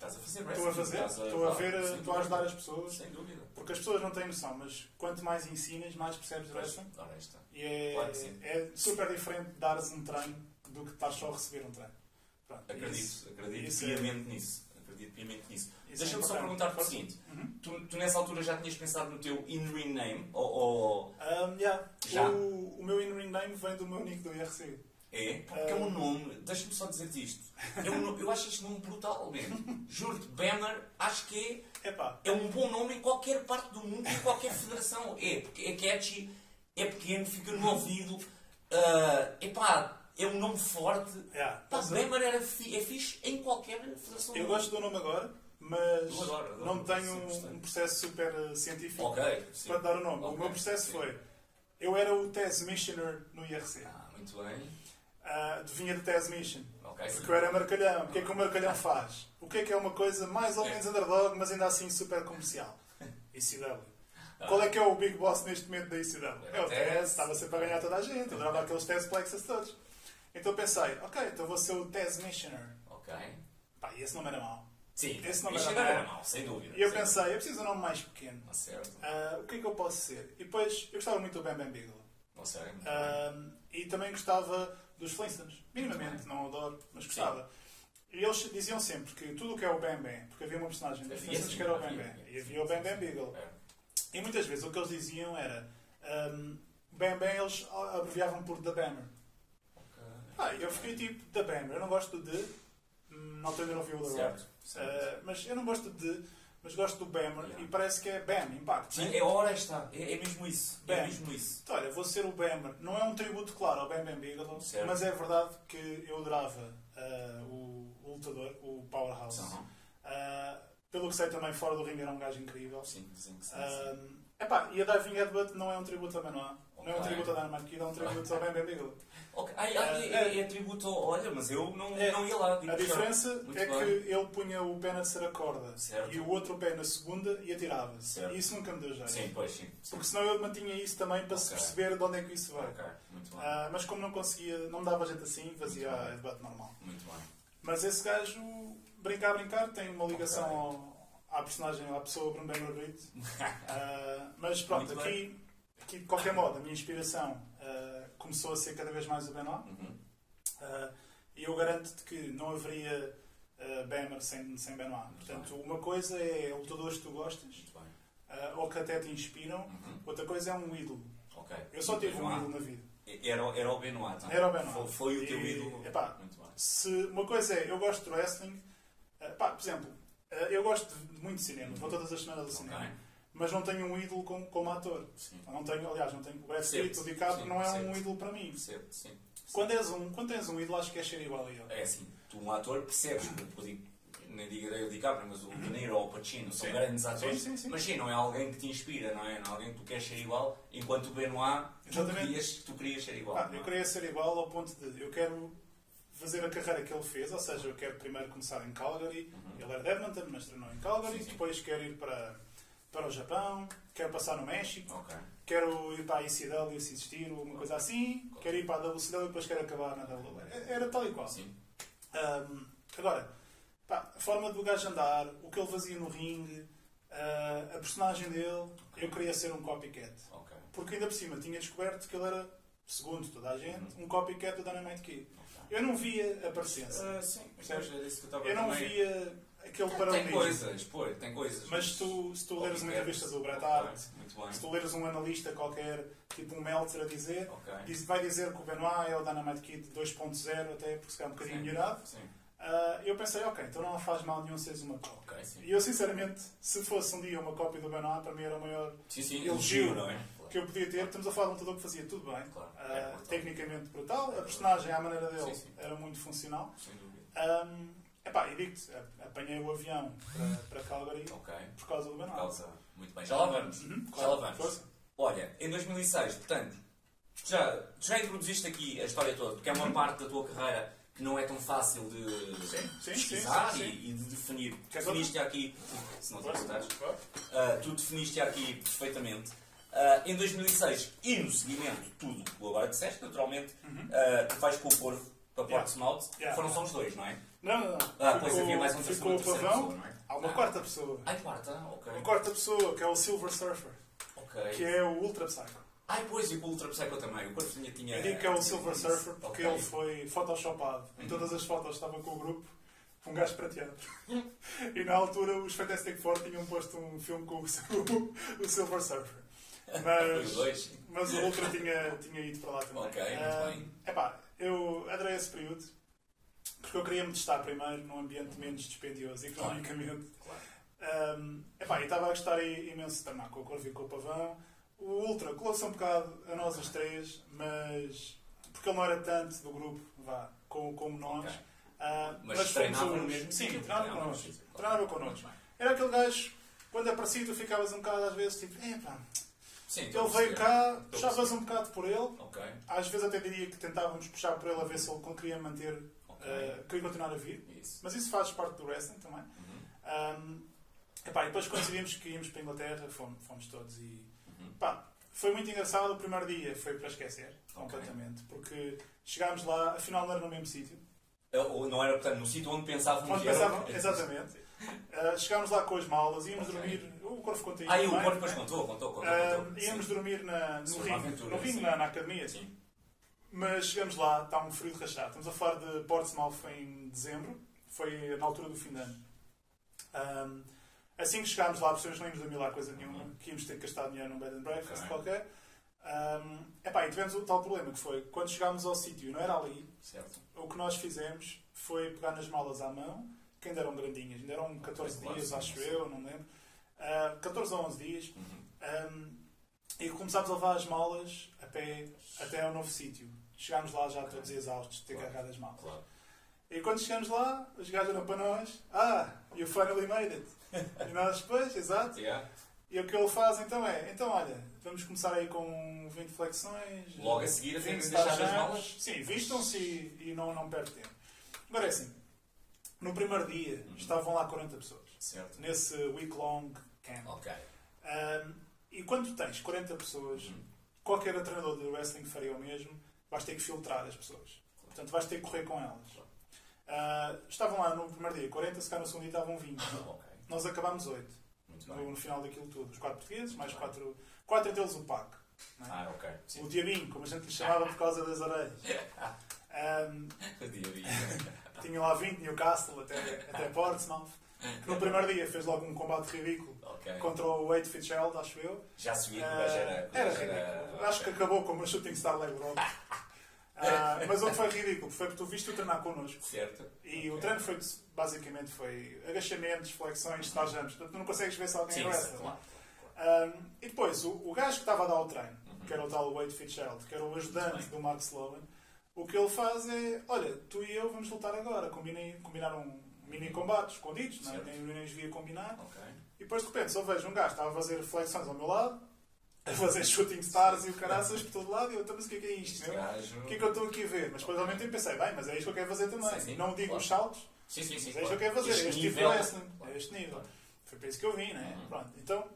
estou a ajudar as pessoas. Sem dúvida. Porque as pessoas não têm noção, mas quanto mais ensinas, mais percebes wrestling. E é super diferente dares um treino do que estar só a receber um treino. Pronto, acredito piamente nisso. Deixa-me só perguntar-te o seguinte. Tu nessa altura já tinhas pensado no teu in-ring name? Já? O meu in-ring name vem do meu nick do IRC. É? Porque é um nome, deixa-me só dizer-te isto. Eu acho este nome brutal mesmo. Juro-te, Banner, acho que é um bom nome em qualquer parte do mundo, em qualquer federação. Porque é catchy, é pequeno, fica no ouvido. É um nome forte. Banner é fixe em qualquer federação. Eu gosto do nome agora, mas não tenho um processo super científico para dar o nome. O meu processo foi, eu era o Taz Missioner no IRC. Muito bem. Vinha do Taz Mission. Porque eu era marcalhão. O que é que o marcalhão faz? O que é uma coisa mais ou menos underdog, mas ainda assim super comercial? ECW. Qual é que é o Big Boss neste momento da ECW? É o Taz. Estava sempre a ganhar toda a gente. Eu adorava aqueles Taz Plexus todos. Então pensei, então vou ser o Taz Missioner. E esse nome era mau. Sim, esse nome era mau, sem dúvida. E eu pensei, eu preciso de um nome mais pequeno. Certo. O que é que eu posso ser? E depois, eu gostava muito do Bam Bam Bigelow. E também gostava dos Flintstones. Minimamente, não adoro, mas gostava. E eles diziam sempre que tudo o que é o Bam Bam, porque havia uma personagem dos Flintstones que era o Bam Bam, e havia o Bam Bam Bigelow. E muitas vezes o que eles diziam era Bam Bam, eles abreviavam por The Bammer. Eu fiquei tipo The Bammer, eu não gosto de não tenho de ouvir o The Rock. Mas eu não gosto de mas gosto do Bammer e parece que é Bam, Impact. Sim, é mesmo isso. Bam. Então, olha, vou ser o Bammer. Não é um tributo, claro, ao Bam Bam Bigelow, mas é verdade que eu adorava o lutador, o Powerhouse. Pelo que sei também, fora do ringue era um gajo incrível. Sim. Epá, e a Diving Headbutt não é um tributo ao Benoit. Não é um tributo ao Dynamite Kid, é um tributo ao Bam Bam Bigelow. Okay. É tributo. Olha, mas eu não ia lá. A diferença é que ele punha o pé na terceira corda certo. e o outro pé na segunda e atirava-se. E isso nunca me deu jeito. Sim, pois sim. Porque senão eu mantinha isso também para se perceber de onde é que isso vai. Okay. Muito bem. Mas como não conseguia, não me dava jeito assim, fazia a headbutt normal. Muito bem. Mas esse gajo, brincar, tem uma ligação à personagem, à pessoa Bruno Bem Brito. Mas pronto, aqui de qualquer modo, a minha inspiração começou a ser cada vez mais o Benoit. E eu garanto-te que não haveria Bammer sem Benoit. Portanto, uma coisa é lutadores que tu gostas, ou que até te inspiram, outra coisa é um ídolo. Okay. Eu só tive um ídolo na vida. Era o Benoit. Então. Era o Benoit. Foi o teu ídolo. Epá, se uma coisa é, eu gosto de wrestling, por exemplo, eu gosto muito de cinema, vou todas as semanas ao cinema. Mas não tenho um ídolo como ator. Não tenho, aliás, não tenho o Brad Pitt, o DiCaprio não é um ídolo para mim. Sim. Quando tens um ídolo, acho que é ser igual a ele. É assim, tu um ator percebes, nem digo o DiCaprio, mas o De Niro ou o Pacino são grandes atores. Sim. Mas sim, não é alguém que te inspira, não é? Não é alguém que tu queres ser igual, enquanto o Benoit, tu querias ser igual. Eu queria ser igual ao ponto de, eu quero fazer a carreira que ele fez, ou seja, eu quero primeiro começar em Calgary, ele era de Edmonton, mas treinou em Calgary, depois quero ir para o Japão, quero passar no México, quero ir para a ICW se existir, uma coisa assim, quero ir para a WCW e depois quero acabar na WWE. Era tal e qual. Agora, a forma do gajo andar, o que ele fazia no ringue, a personagem dele, eu queria ser um copycat. Porque ainda por cima tinha descoberto que ele era, segundo toda a gente, um copycat do Dynamite Kid. Eu não via a parecença. Eu não via aquele paralelismo. Tem coisas. Mas se tu leres uma entrevista do Bret Hart, se tu leres um analista qualquer, tipo um Meltzer a dizer, vai dizer que o Benoit é o Dynamite Kid 2.0, até porque se calhar um bocadinho melhorado. Eu pensei, então não faz mal nenhum seres uma cópia. E eu, sinceramente, se fosse um dia uma cópia do Benoit, para mim era o maior elogio que eu podia ter. Estamos a falar de um lutador que fazia tudo bem, tecnicamente brutal, a personagem, à maneira dele, era muito funcional. E digo-te, apanhei o avião para Calgary por causa do Benoit. Muito bem, já lá vamos. Olha, em 2006, portanto, já introduziste aqui a história toda, porque é uma parte da tua carreira que não é tão fácil de pesquisar e de definir. Definiste aqui, se não te importares, tu definiste aqui perfeitamente. Em 2006, e no seguimento, tudo que tu agora disseste, naturalmente, tu vais com o Porvo para Portsmouth. Foram só os dois, não é? Não. Pois havia mais um terceiro, o Pavão, não é? Há uma quarta pessoa. Uma quarta pessoa, que é o Silver Surfer. Que é o Ultra Psycho. Pois, e com o Ultra Psycho também. O Porvo tinha... Eu digo que é o Silver Surfer porque ele foi photoshopado. Em todas as fotos estava com o grupo um gajo prateado. E na altura os Fantastic Four tinham posto um filme com o Silver Surfer. Mas o Ultra tinha ido para lá também. Muito bem. Eu adorei esse período porque eu queria me testar primeiro num ambiente menos dispendioso economicamente. E estava a gostar imenso de treinar com o Corvo e com o Pavão. O Ultra colou-se um bocado a nós os três, mas porque ele não era tanto do grupo, como nós. Mas treinava no mesmo sítio? Sim, treinava connosco. Era aquele gajo, quando aparecia, tu ficavas um bocado às vezes tipo, ele veio cá, puxavas um bocado por ele. Às vezes até diria que tentávamos puxar por ele a ver se ele queria manter, queria continuar a vir. Mas isso faz parte do wrestling também. E depois quando decidimos que íamos para a Inglaterra, fomos todos e foi muito engraçado. O primeiro dia foi para esquecer completamente, porque chegámos lá, afinal não era no mesmo sítio. Não era, portanto, no sítio onde pensávamos que era. Exatamente. Chegámos lá com as malas, íamos dormir. O Corvo contou isso. O Corvo depois contou. Íamos dormir no ringue, na academia. Sim. Mas chegamos lá, está um frio de rachar. Estamos a falar de Portsmouth em dezembro, foi na altura do fim de ano. Assim que chegámos lá, percebemos que não íamos dormir lá coisa nenhuma, que íamos ter que gastar dinheiro num bed and breakfast qualquer. E tivemos o tal problema que foi, quando chegámos ao sítio, não era ali, o que nós fizemos foi pegar nas malas à mão, que ainda eram grandinhas, ainda eram 14 dias, acho eu, não lembro, 14 ou 11 dias, e começámos a levar as malas a pé até ao novo sítio. Chegámos lá já todos exaustos de ter carregado as malas. E quando chegamos lá, os gajos olham para nós, you finally made it. E nós, pois, exato. E o que ele faz então é, então olha, vamos começar aí com 20 flexões. Logo a seguir, a 20 deixar as star malas. jumps. Sim, vistam-se e não perde tempo. Agora é assim, no primeiro dia estavam lá 40 pessoas. Certo. Nesse week-long camp. Ok. E quando tens 40 pessoas, qualquer treinador de wrestling faria o mesmo, vais ter que filtrar as pessoas. Portanto, vais ter que correr com elas. Estavam lá no primeiro dia 40, se calhar no segundo dia estavam 20. Ok. Nós acabámos 8. Muito bem. No final daquilo tudo. Os 4 portugueses, mais 4 deles o PAC. Não é? Ok. Sim. O diabinho, como a gente lhe chamava por causa das orelhas. O diabinho. Tinha lá 20, Newcastle até Portsmouth. Que no primeiro dia fez logo um combate ridículo contra o Wade Fitzgerald, acho eu. Já se viu que o gajo era... Era ridículo. Acho que acabou com uma shooting star leg drop. Mas o que foi ridículo foi porque tu viste o treinar connosco. Certo. E o treino foi, basicamente, foi agachamentos, flexões, star jumps. Portanto, tu não consegues ver se alguém é wrestler. Claro. E depois, o gajo que estava a dar o treino, que era o tal Wade Fitzgerald, que era o ajudante do Mark Sloan, o que ele faz é, olha, tu e eu vamos lutar agora. Combinaram mini combates escondidos, não é? Nem os via combinar. Ok. E depois de repente só vejo um gajo que estava a fazer flexões ao meu lado, a fazer shooting stars e o caraças por todo lado, e eu, mas o que é isto? Gajo... O que é que eu estou aqui a ver? Mas depois ao mesmo tempo pensei, bem, mas é isto que eu quero fazer também. Sim, não digo claro. os saltos, Sim. mas é isto que eu quero fazer, este tipo de wrestling, é este nível. Foi para isso que eu vim, né? Pronto, então,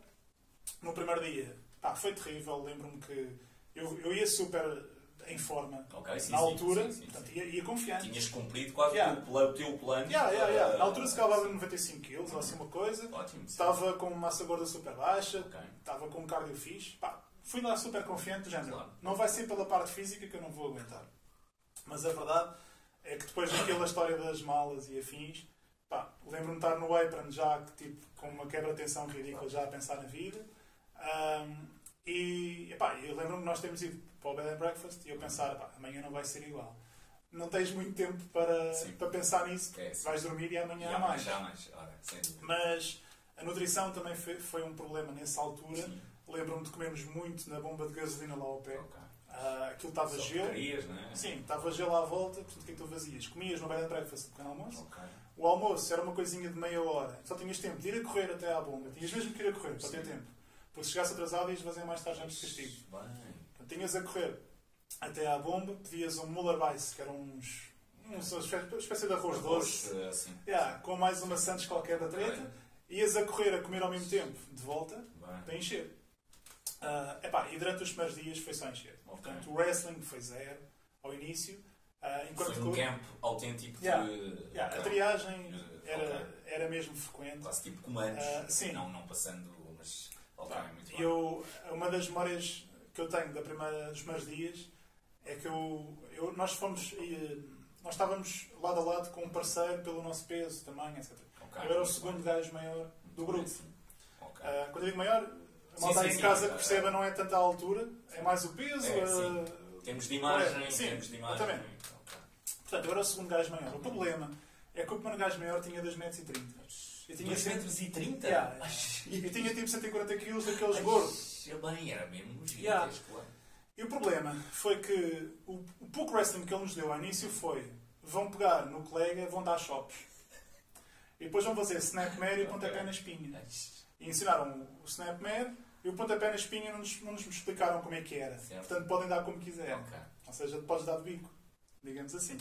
no primeiro dia, foi terrível, lembro-me que eu ia super em forma na altura, portanto, ia confiante. Tinhas cumprido quase o teu plano. Na altura se calhava 95 kg ou assim uma coisa. Ótimo. Estava com massa gorda super baixa, estava com um cardio fixe. Fui lá super confiante do género. Claro. Não vai ser pela parte física que eu não vou aguentar. Mas a verdade é que depois daquela história das malas e afins, lembro-me de estar no apron já tipo, com uma quebra-tensão ridícula, já a pensar na vida. Eu lembro-me que nós temos ido para o Bed and Breakfast e eu pensar, amanhã não vai ser igual. Não tens muito tempo para pensar nisso, vais dormir e amanhã há mais. Mas a nutrição também foi um problema nessa altura. Lembro-me de comermos muito na bomba de gasolina lá ao pé. Aquilo estava gelo. Não é? Sim, estava gelo à volta, portanto o que é que tu fazias? Comias no Bed and Breakfast no pequeno almoço. O almoço era uma coisinha de meia hora. Só tinhas tempo de ir a correr até à bomba. Tinhas mesmo que ir a correr para ter tempo. Porque se chegasse atrasado ias fazer mais tarde de castigo. Portanto, tinhas a correr até à bomba, pedias um Mullerweiss, que eram uma espécie de arroz doce, com mais uma Santos qualquer da treta. Ias a correr, a comer ao mesmo tempo, de volta, para encher. E durante os primeiros dias foi só encher. Portanto, o wrestling foi zero ao início. Foi um camp autêntico de... A triagem era mesmo frequente. Quase tipo comandos. Não passando... Mas... Uma das memórias que eu tenho dos primeiros dias é que nós estávamos lado a lado com um parceiro pelo nosso peso, tamanho, etc. Eu era o segundo gajo maior do grupo. Quando eu digo maior, a malta aí em casa que perceba não é tanta a altura, é mais o peso. Temos de imagem. Exatamente. Portanto, eu era o segundo gajo maior. O problema é que o primeiro gajo maior tinha 2,30 m. Eu tinha 2,30 m? Eu tinha tipo 140 kg daqueles gordos. Era mesmo gigantesco. E o problema foi que o pouco wrestling que ele nos deu ao início foi: vão pegar no colega, vão dar chops. E depois vão fazer snapmare e pontapé na espinha. E ensinaram o snapmare e o pontapé na espinha não nos explicaram como é que era. Portanto, podem dar como quiserem. Ou seja, podes dar de bico, digamos assim.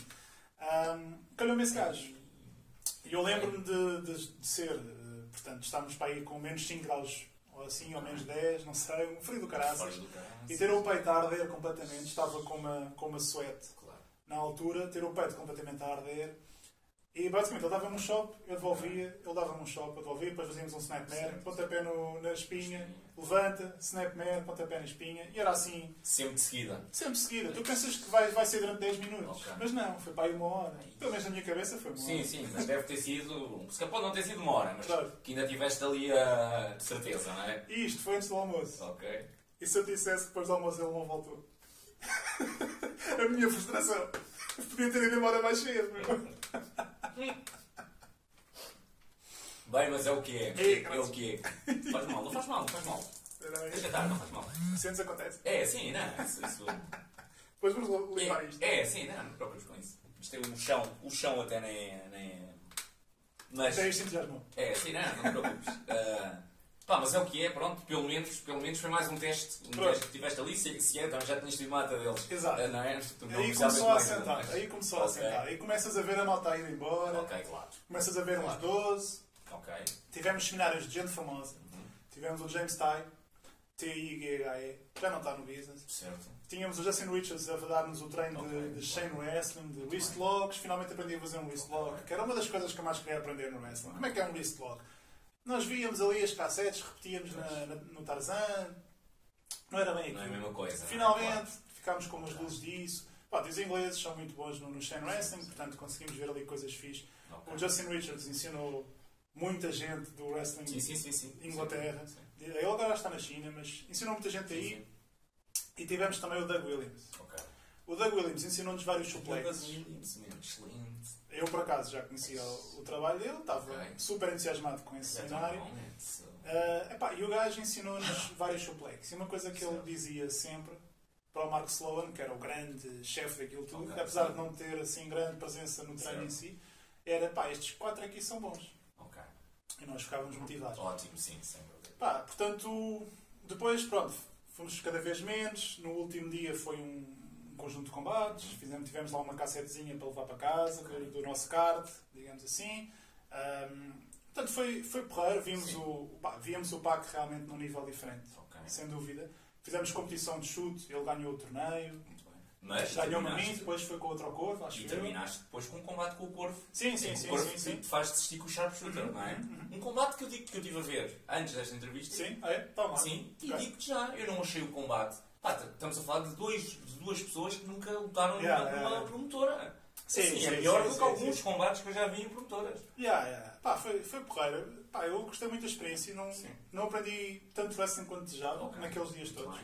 Calhou-me esse gajo. E eu lembro-me de ser, portanto, estávamos para ir com menos 5 graus, ou assim, ou menos 10, não sei, um frio do caraças. E ter o peito a arder completamente, estava com uma suete. Na altura, ter o peito completamente a arder. E basicamente ele dava-me um shop, eu devolvia, ele dava-me um shop, eu devolvia, depois fazíamos um snapmare, pontapé na espinha, levanta, snapmare, pontapé na espinha, e era assim... Sempre de seguida. Sempre de seguida. Tu pensas que vai ser durante 10 minutos, mas não, foi para aí 1 hora. Pelo menos na minha cabeça foi 1 hora. Sim, mas deve ter sido... Se pode não ter sido 1 hora, mas claro, que ainda tiveste ali de certeza, não é? E isto foi antes do almoço. E se eu dissesse que depois do almoço ele não voltou? A minha frustração. Podia ter ido embora mais cedo, meu. Bem, mas é o que é. É o que é. Não faz mal. Deixa estar, não faz mal. Sentes acontece? Sim, não. Isso... Depois vamos limpar isto. Sim, não me preocupes com isso. Isto tem o chão até nem... Mas... Até isto entusiasmou. Sim, não me preocupes. Pá, mas é o que é, pronto, pelo menos foi mais um teste que tiveste ali, se é, então já tinhas tido mata deles. Exato. Não é? Aí começou a assentar, aí começas a ver a malta a ir embora, Ok, claro. começas a ver uns 12, Ok. tivemos seminários de gente famosa, tivemos o James Ty, T-I-G-H-E, já não está no business. Certo. Tínhamos o Justin Richards a dar-nos o treino de chain wrestling, de wrist locks, finalmente aprendi a fazer um wrist lock, que era uma das coisas que eu mais queria aprender no wrestling. Como é que é um wrist lock? Nós víamos ali as cassetes, repetíamos no Tarzan, não era bem aquilo. Não é a mesma coisa. Finalmente, ficámos com umas luzes disso. Pá, os ingleses são muito bons no chain wrestling, portanto conseguimos ver ali coisas fixes. O Justin Richards ensinou muita gente do wrestling de Inglaterra. Ele agora está na China, mas ensinou muita gente aí. E tivemos também o Doug Williams. O Doug Williams ensinou-nos vários suplexes. Excelente. Eu, por acaso, já conhecia o trabalho dele, estava super entusiasmado com esse cenário. E o gajo ensinou-nos vários suplexes. E uma coisa que ele dizia sempre para o Mark Sloan, que era o grande chefe daquilo tudo, apesar de não ter assim grande presença no treino em si, era, pá, estes 4 aqui são bons. E nós ficávamos motivados. Ótimo, sim, sem dúvida. Pá, portanto, depois, pronto, fomos cada vez menos. No último dia foi um conjunto de combates. Tivemos lá uma cassetezinha para levar para casa, do nosso card, digamos assim. Portanto, foi porreiro. Víamos o PAC realmente num nível diferente, sem dúvida. Fizemos competição de chute, ele ganhou o torneio. Mas ganhou-me a mim, depois foi com outro corvo, acho que. E terminaste depois com um combate com o corvo. Sim. O corvo te faz desistir com o sharpshooter, não é? Um combate que eu estive a ver antes desta entrevista. Sim, está lá. Sim, e digo-te já, eu não achei o combate. Pá, estamos a falar de duas pessoas que nunca lutaram numa promotora. Sim, é melhor do que alguns combates que eu já vi em promotoras. Pá, foi porreiro. Pá, eu gostei muito da experiência. Não aprendi tanto wrestling quanto desejava naqueles dias todos.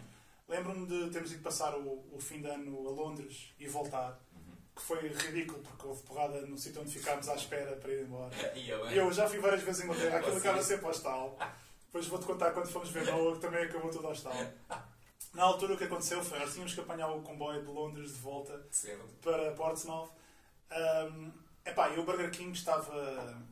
Lembro-me de termos ido passar o fim de ano a Londres e voltar, que foi ridículo porque houve porrada no sítio onde ficámos à espera para ir embora. Eu já fui várias vezes em Inglaterra, aquilo acaba sempre hostal. Depois vou-te contar quando fomos ver Noah, que também acabou tudo hostal. Na altura o que aconteceu foi, nós tínhamos que apanhar o comboio de Londres de volta para Portsmouth. E o Burger King estava...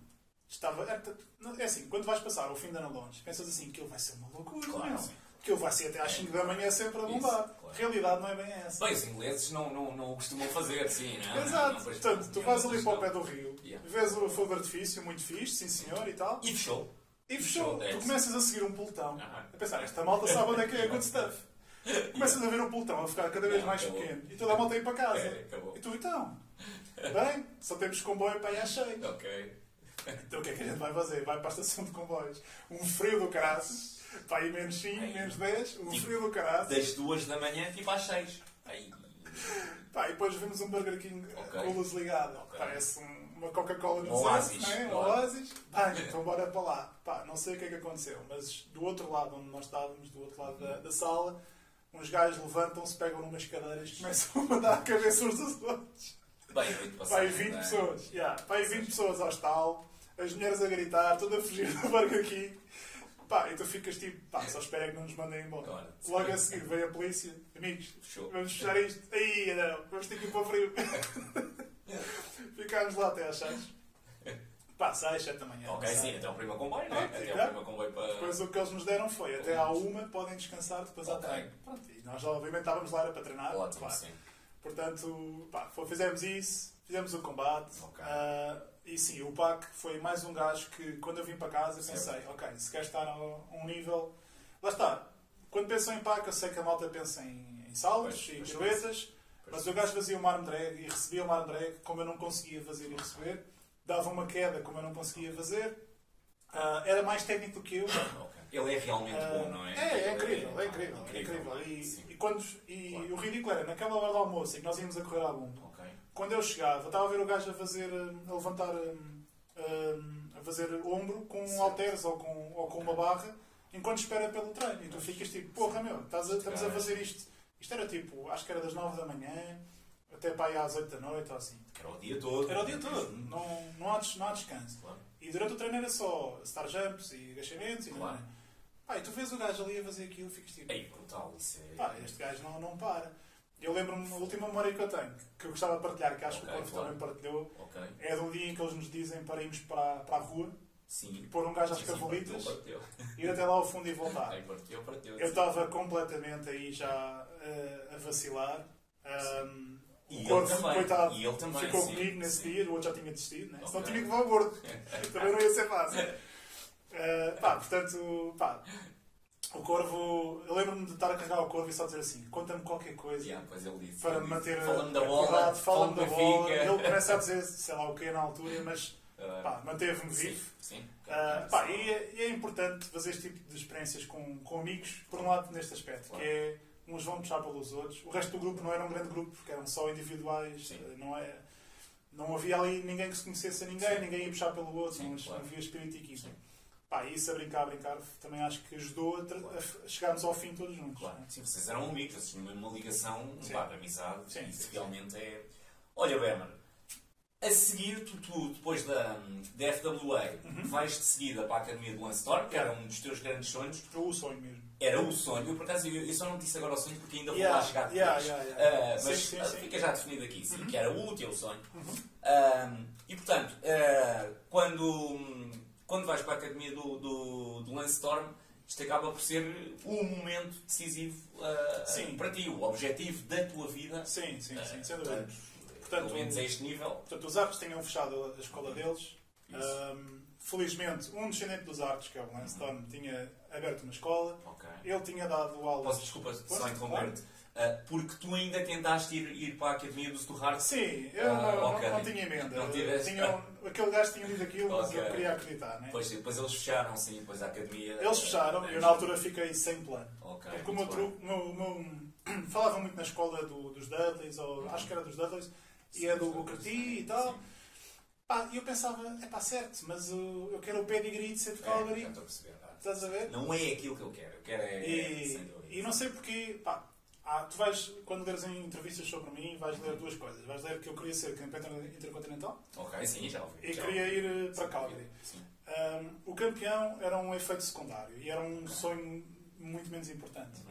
É assim, quando vais passar o fim de ano a Londres, pensas assim, aquilo vai ser uma loucura, aquilo vai ser até às 5 da manhã sempre a bombar. A realidade não é bem essa. Bem, os ingleses não o costumam fazer, sim, não é? Exato. Portanto, tu vais ali para o pé do rio, vês o fogo de artifício, muito fixe, sim senhor, e tal. E fechou. Tu começas a seguir um pelotão, a pensar, esta malta sabe onde é que é good stuff. Começas a ver um pelotão a ficar cada vez mais pequeno e toda a malta a ir para casa. E tu, então, bem, só temos comboio para ir à cheia. Então o que é que a gente vai fazer? Vai para a estação de comboios. Um frio do caraças. Pá, aí menos 5, menos 10, frio do caralho. Das 2 da manhã, tipo às 6. Pá, e depois vemos um Burger King com a luz ligada. Parece uma Coca-Cola no Oasis. Oasis. Então bora para lá. Pá, não sei o que é que aconteceu, mas do outro lado onde nós estávamos, do outro lado da sala, uns gajos levantam-se, pegam numas cadeiras e começam a dar a cabeça uns dos outros. Pá, e 20 pessoas. Pá, e 20 pessoas ao estalo, as mulheres a gritar, tudo a fugir do Burger King. Pá, e tu ficas tipo, só espera que não nos mandem embora. Logo a seguir veio a polícia, amigos, vamos fechar isto. Aí, não, vamos ter que ir para o frio. Ficámos lá até às 6. Pá, 6, 7 da manhã. Sim, até o primeiro comboio, não é? Até o primeiro comboio para... Depois o que eles nos deram foi, até à 1 podem descansar, depois à treino. E nós obviamente estávamos lá, era para treinar. Ótimo, sim. Portanto, fizemos isso, fizemos o combate. E sim, o PAC foi mais um gajo que, quando eu vim para casa, pensei, se quer estar a um nível... Lá está. Quando penso em PAC, eu sei que a malta pensa em saltos e piruetas, mas o gajo fazia uma arm drag e recebia uma arm drag como eu não conseguia fazer e receber. Dava uma queda como eu não conseguia fazer. Era mais técnico do que eu. Ele é realmente bom, não é? É incrível. E o ridículo era, naquela hora do almoço, em que nós íamos a correr à bomba, quando eu chegava, estava a ver o gajo a levantar, a fazer ombro com halteres ou com uma barra, enquanto espera pelo treino. E tu ficas tipo, porra meu, estamos a fazer isto. Isto era tipo, acho que era das 9 da manhã até para aí às 8 da noite ou assim. Era o dia todo. Era o dia todo. Não há descanso. E durante o treino era só star jumps e agachamentos. E tu vês o gajo ali a fazer aquilo e ficas tipo... brutal, isso é... este gajo não para. Eu lembro-me, a última memória que eu tenho, que eu gostava de partilhar, que acho que o Corvo também partilhou, é do dia em que eles nos dizem para irmos para a rua, Sim. e pôr um gajo às Sim, cavalitas, partiu. ir até lá ao fundo e voltar. Ai, partiu. Eu estava completamente aí já a vacilar. E O ele Corvo, também. coitado, E ele também, ficou sim, comigo nesse sim. dia, o outro já tinha desistido, né? Senão Ok. tinha que levar o gordo. Também não ia ser fácil. Portanto, o Corvo, eu lembro-me de estar a carregar o Corvo e só dizer assim: conta-me qualquer coisa. Yeah, pois ele disse. Para manter Fala-me da acordado, bola, fala-me da bola. Benfica. Ele começa a dizer sei lá o que na altura, mas manteve-me Sim, vivo. sim. E é importante fazer este tipo de experiências com amigos, por um lado, neste aspecto, Claro. que é uns vão puxar pelos outros. O resto do grupo não era um grande grupo, porque eram só individuais, não havia ali ninguém que se conhecesse a ninguém, ninguém ia puxar pelo outro, Sim, não claro. havia espírito de equipa. E isso a brincar, também acho que ajudou a chegarmos ao fim todos juntos. Claro. Sim, vocês eram amigos, vocês tinham uma ligação, de amizade. Sim, Isso sim, realmente é. Olha, Bemer, a seguir, tu depois da FWA, vais de seguida para a Academia de Lansdorp, que era um dos teus grandes sonhos. Foi o sonho mesmo. Era o sonho. Eu, por acaso, eu só não disse agora o sonho porque ainda vou lá chegar depois. Mas Sim. fica já definido aqui, sim, que era o teu sonho. E, portanto, quando vais para a Academia do Lansdorp, isto acaba por ser o momento decisivo para ti, o objetivo da tua vida. Sim, sem dúvida. Pelo menos a este nível. Portanto, os Arcos tinham fechado a escola deles. Felizmente, um descendente dos Arcos, que é o Lansdowne, tinha aberto uma escola. Okay. Ele tinha dado aulas... Desculpa, só interromper-te. Porque tu ainda tentaste ir para a Academia do Stuttgart? Sim, eu não tinha emenda. Aquele gajo tinha lido aquilo, mas eu queria acreditar. Né? Pois, depois eles fecharam, sim, depois a Academia... Eles fecharam, eu na altura fiquei sem plano. Okay, porque o meu falava muito na escola dos Dudleys, ou acho que era dos Dudleys, e é do Booker T e tal. Sim. E eu pensava, é certo, mas eu quero o pedigree de ser de Calgary. Estou a perceber. Estás a ver? Não é aquilo que eu quero. Eu quero sem dúvida. E não sei porque, tu vais, quando leres em entrevistas sobre mim, vais ler duas coisas. Vais ler que eu queria ser campeão intercontinental. Ok, sim, já ouvi. E queria ir para Calgary. O campeão era um efeito secundário e era um sonho muito menos importante.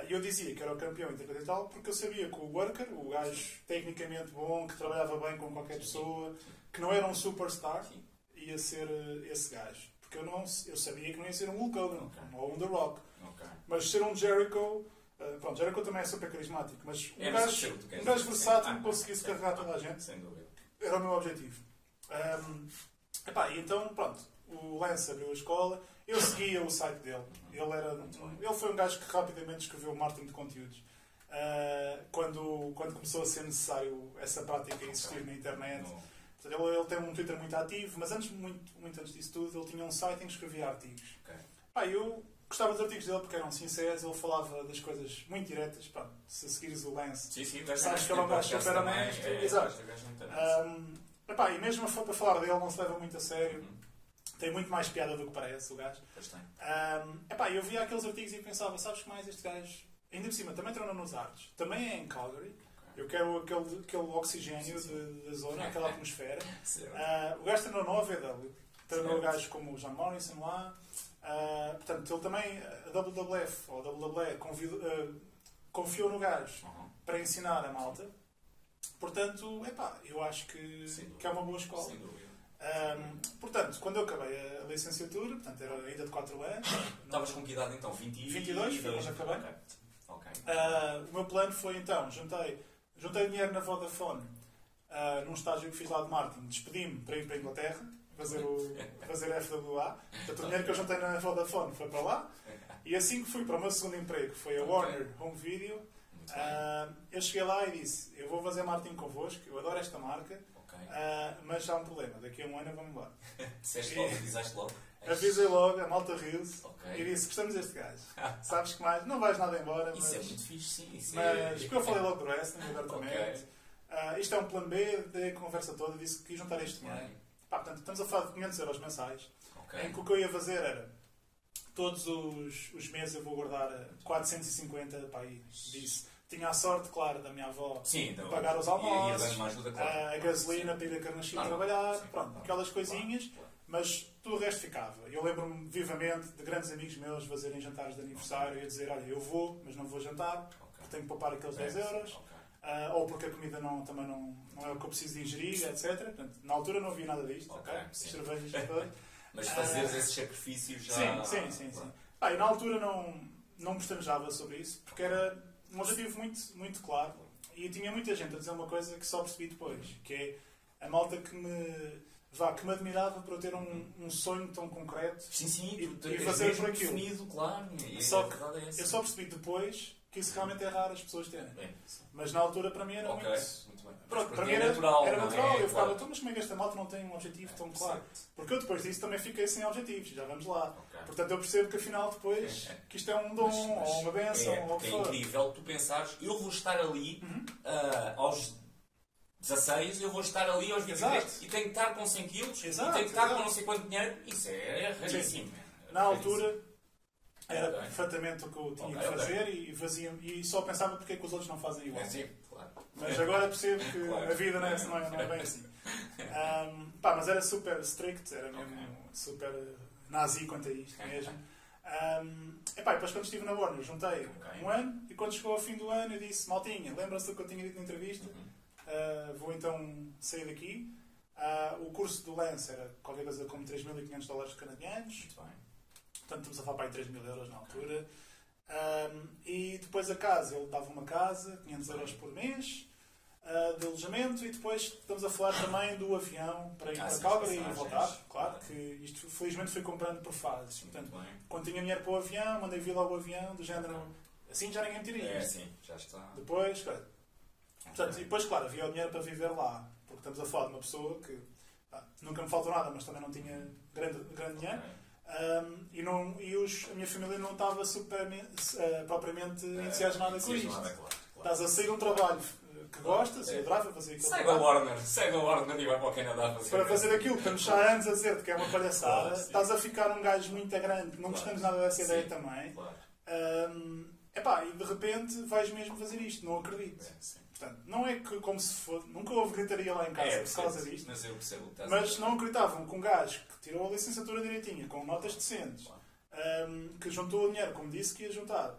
E eu dizia que era o campeão intercontinental porque eu sabia que o worker, o gajo tecnicamente bom, que trabalhava bem com qualquer pessoa, que não era um superstar, ia ser esse gajo. Porque eu sabia que não ia ser um Hulk Hogan ou um The Rock. Mas ser um Jericho... Jericho também é super carismático, mas um gajo versátil que conseguisse carregar toda a gente. Sem dúvida. Era o meu objetivo. E então, pronto, o Lance abriu a escola, eu seguia o site dele. Ele foi um gajo que rapidamente escreveu o marketing de conteúdos. Quando começou a ser necessário essa prática existir na internet. Ele tem um Twitter muito ativo, mas muito antes disso tudo, ele tinha um site em que escrevia artigos. Eu gostava dos artigos dele porque eram sinceros, ele falava das coisas muito diretas. Se seguires o Lance, sabes que ele é um gajo super honesto. Exato. E mesmo para falar dele, não se leva muito a sério. Tem muito mais piada do que parece, o gajo. Eu via aqueles artigos e pensava, sabes que mais este gajo, ainda por cima, também treinou nos Artes, também é em Calgary. Eu quero aquele oxigênio da zona, aquela atmosfera. O gajo treinou no AVW. Treinou gajos como o John Morrison lá. Portanto, ele também, a WWF ou a WWE, confiou no gajo para ensinar a malta. Portanto, eu acho que é uma boa escola. Sem dúvida. Portanto, quando eu acabei a licenciatura, portanto, era ainda de 4 anos. Estavas com que idade então? 22, foi quando acabei. Okay. O meu plano foi então, juntei dinheiro na Vodafone, num estágio que fiz lá de marketing, despedi-me para ir para a Inglaterra, fazer FWA. Portanto, o dinheiro que eu juntei na Vodafone foi para lá. E assim que fui para o meu segundo emprego, que foi a Warner Home Video, eu cheguei lá e disse, eu vou fazer marketing convosco, eu adoro esta marca, mas há um problema, daqui a um ano eu vou embora. Avisaste logo? Avisei logo, a malta riu-se e disse, gostamos deste gajo. Sabes que mais, não vais nada embora, mas... Isso é muito fixe, sim. Porque eu falei logo do wrestling, abertamente. Isto é um plano B, dei a conversa toda, disse que ia juntar este dinheiro. Portanto, estamos a falar de 500 euros mensais, em que o que eu ia fazer era, todos os meses eu vou guardar 450, disso. Tinha a sorte, claro, da minha avó de pagar os almoços, a gasolina para ir a Carnachim trabalhar, aquelas coisinhas, mas tudo o resto ficava. Eu lembro-me vivamente de grandes amigos meus fazerem jantares de aniversário e a dizer, olha, eu vou, mas não vou jantar, porque tenho que poupar aqueles 10 euros. Ou porque a comida também não é o que eu preciso de ingerir, etc. Portanto, na altura não havia nada disto, cervejas todas. Mas fazeres esses sacrifícios já... Sim. E na altura não me estrangejava sobre isso, porque era um objetivo muito claro. E tinha muita gente a dizer uma coisa que só percebi depois, que é a malta que me admirava por eu ter um sonho tão concreto. Sim, e fazer por aquilo. Definido, claro. Só que eu só percebi depois que isso realmente é raro as pessoas terem. Mas na altura para mim era muito bem. Pronto, para mim era natural. Eu ficava, então, mas como é que esta malta não tem um objetivo tão claro? Porque eu depois disso também fiquei sem objetivos, já vamos lá. Portanto eu percebo que afinal depois que isto é um dom, ou uma benção, ou o que for. É incrível tu pensares, eu vou estar ali aos 16, eu vou estar ali aos 23 e tenho que estar com 100 quilos, e tenho que estar com não sei quanto dinheiro. Isso é raríssimo. Na altura era perfeitamente o que eu tinha que fazer e só pensava porque é que os outros não fazem igual. Mas agora percebo que a vida não é bem assim. Mas era super strict, era mesmo super nazi quanto a isto mesmo. Depois quando estive na Warner juntei um ano e quando chegou ao fim do ano eu disse, maltinha, lembra-se do que eu tinha dito na entrevista? Vou então sair daqui. O curso do Lance era qualquer coisa como $3.500 canadianos. Muito bem. Portanto estamos a falar para aí 3.000 euros na altura. E depois a casa, ele dava uma casa, 500 euros por mês de alojamento, e depois estamos a falar também do avião para ir para Calgary e voltar. Claro que isto felizmente fui comprando por fases. Portanto, quando tinha dinheiro para o avião, mandei vir logo o avião, do género assim já ninguém me tira isto. Já está. Depois, portanto, e depois, claro, havia o dinheiro para viver lá, porque estamos a falar de uma pessoa que nunca me faltou nada, mas também não tinha grande dinheiro. A minha família não estava propriamente entusiasmada com isto. Estás a sair de um trabalho que gostas, eu adorava fazer aquilo. Segue a Warner e vai para o Canadá para fazer aquilo que estamos há anos a dizer que é uma palhaçada. Estás a ficar um gajo muito grande, não gostamos nada dessa ideia também. E de repente vais mesmo fazer isto, não acredito. Portanto, não é que como se fosse. Nunca houve gritaria lá em casa por causa disto. Mas eu percebo. Mas não acreditavam que um gajo que tirou a licenciatura direitinha, com notas decentes, que juntou o dinheiro, como disse que ia juntar,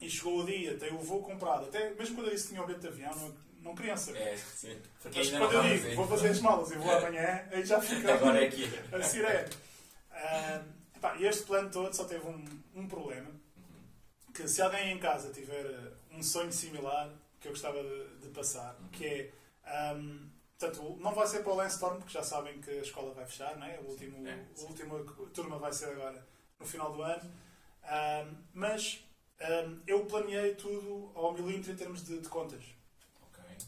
e chegou o dia, tem o voo comprado, até mesmo quando eu disse que tinha o bilhete de avião, não queriam saber. Mas quando eu digo, vou fazer as malas e vou amanhã, aí já fica agora é aqui a sirene. E este plano todo só teve um problema, que se alguém em casa tiver um sonho similar, que eu gostava de passar, que é, portanto, não vai ser para o Landstorm, porque já sabem que a escola vai fechar, não é? A última turma vai ser agora no final do ano, mas eu planeei tudo ao milímetro em termos de contas.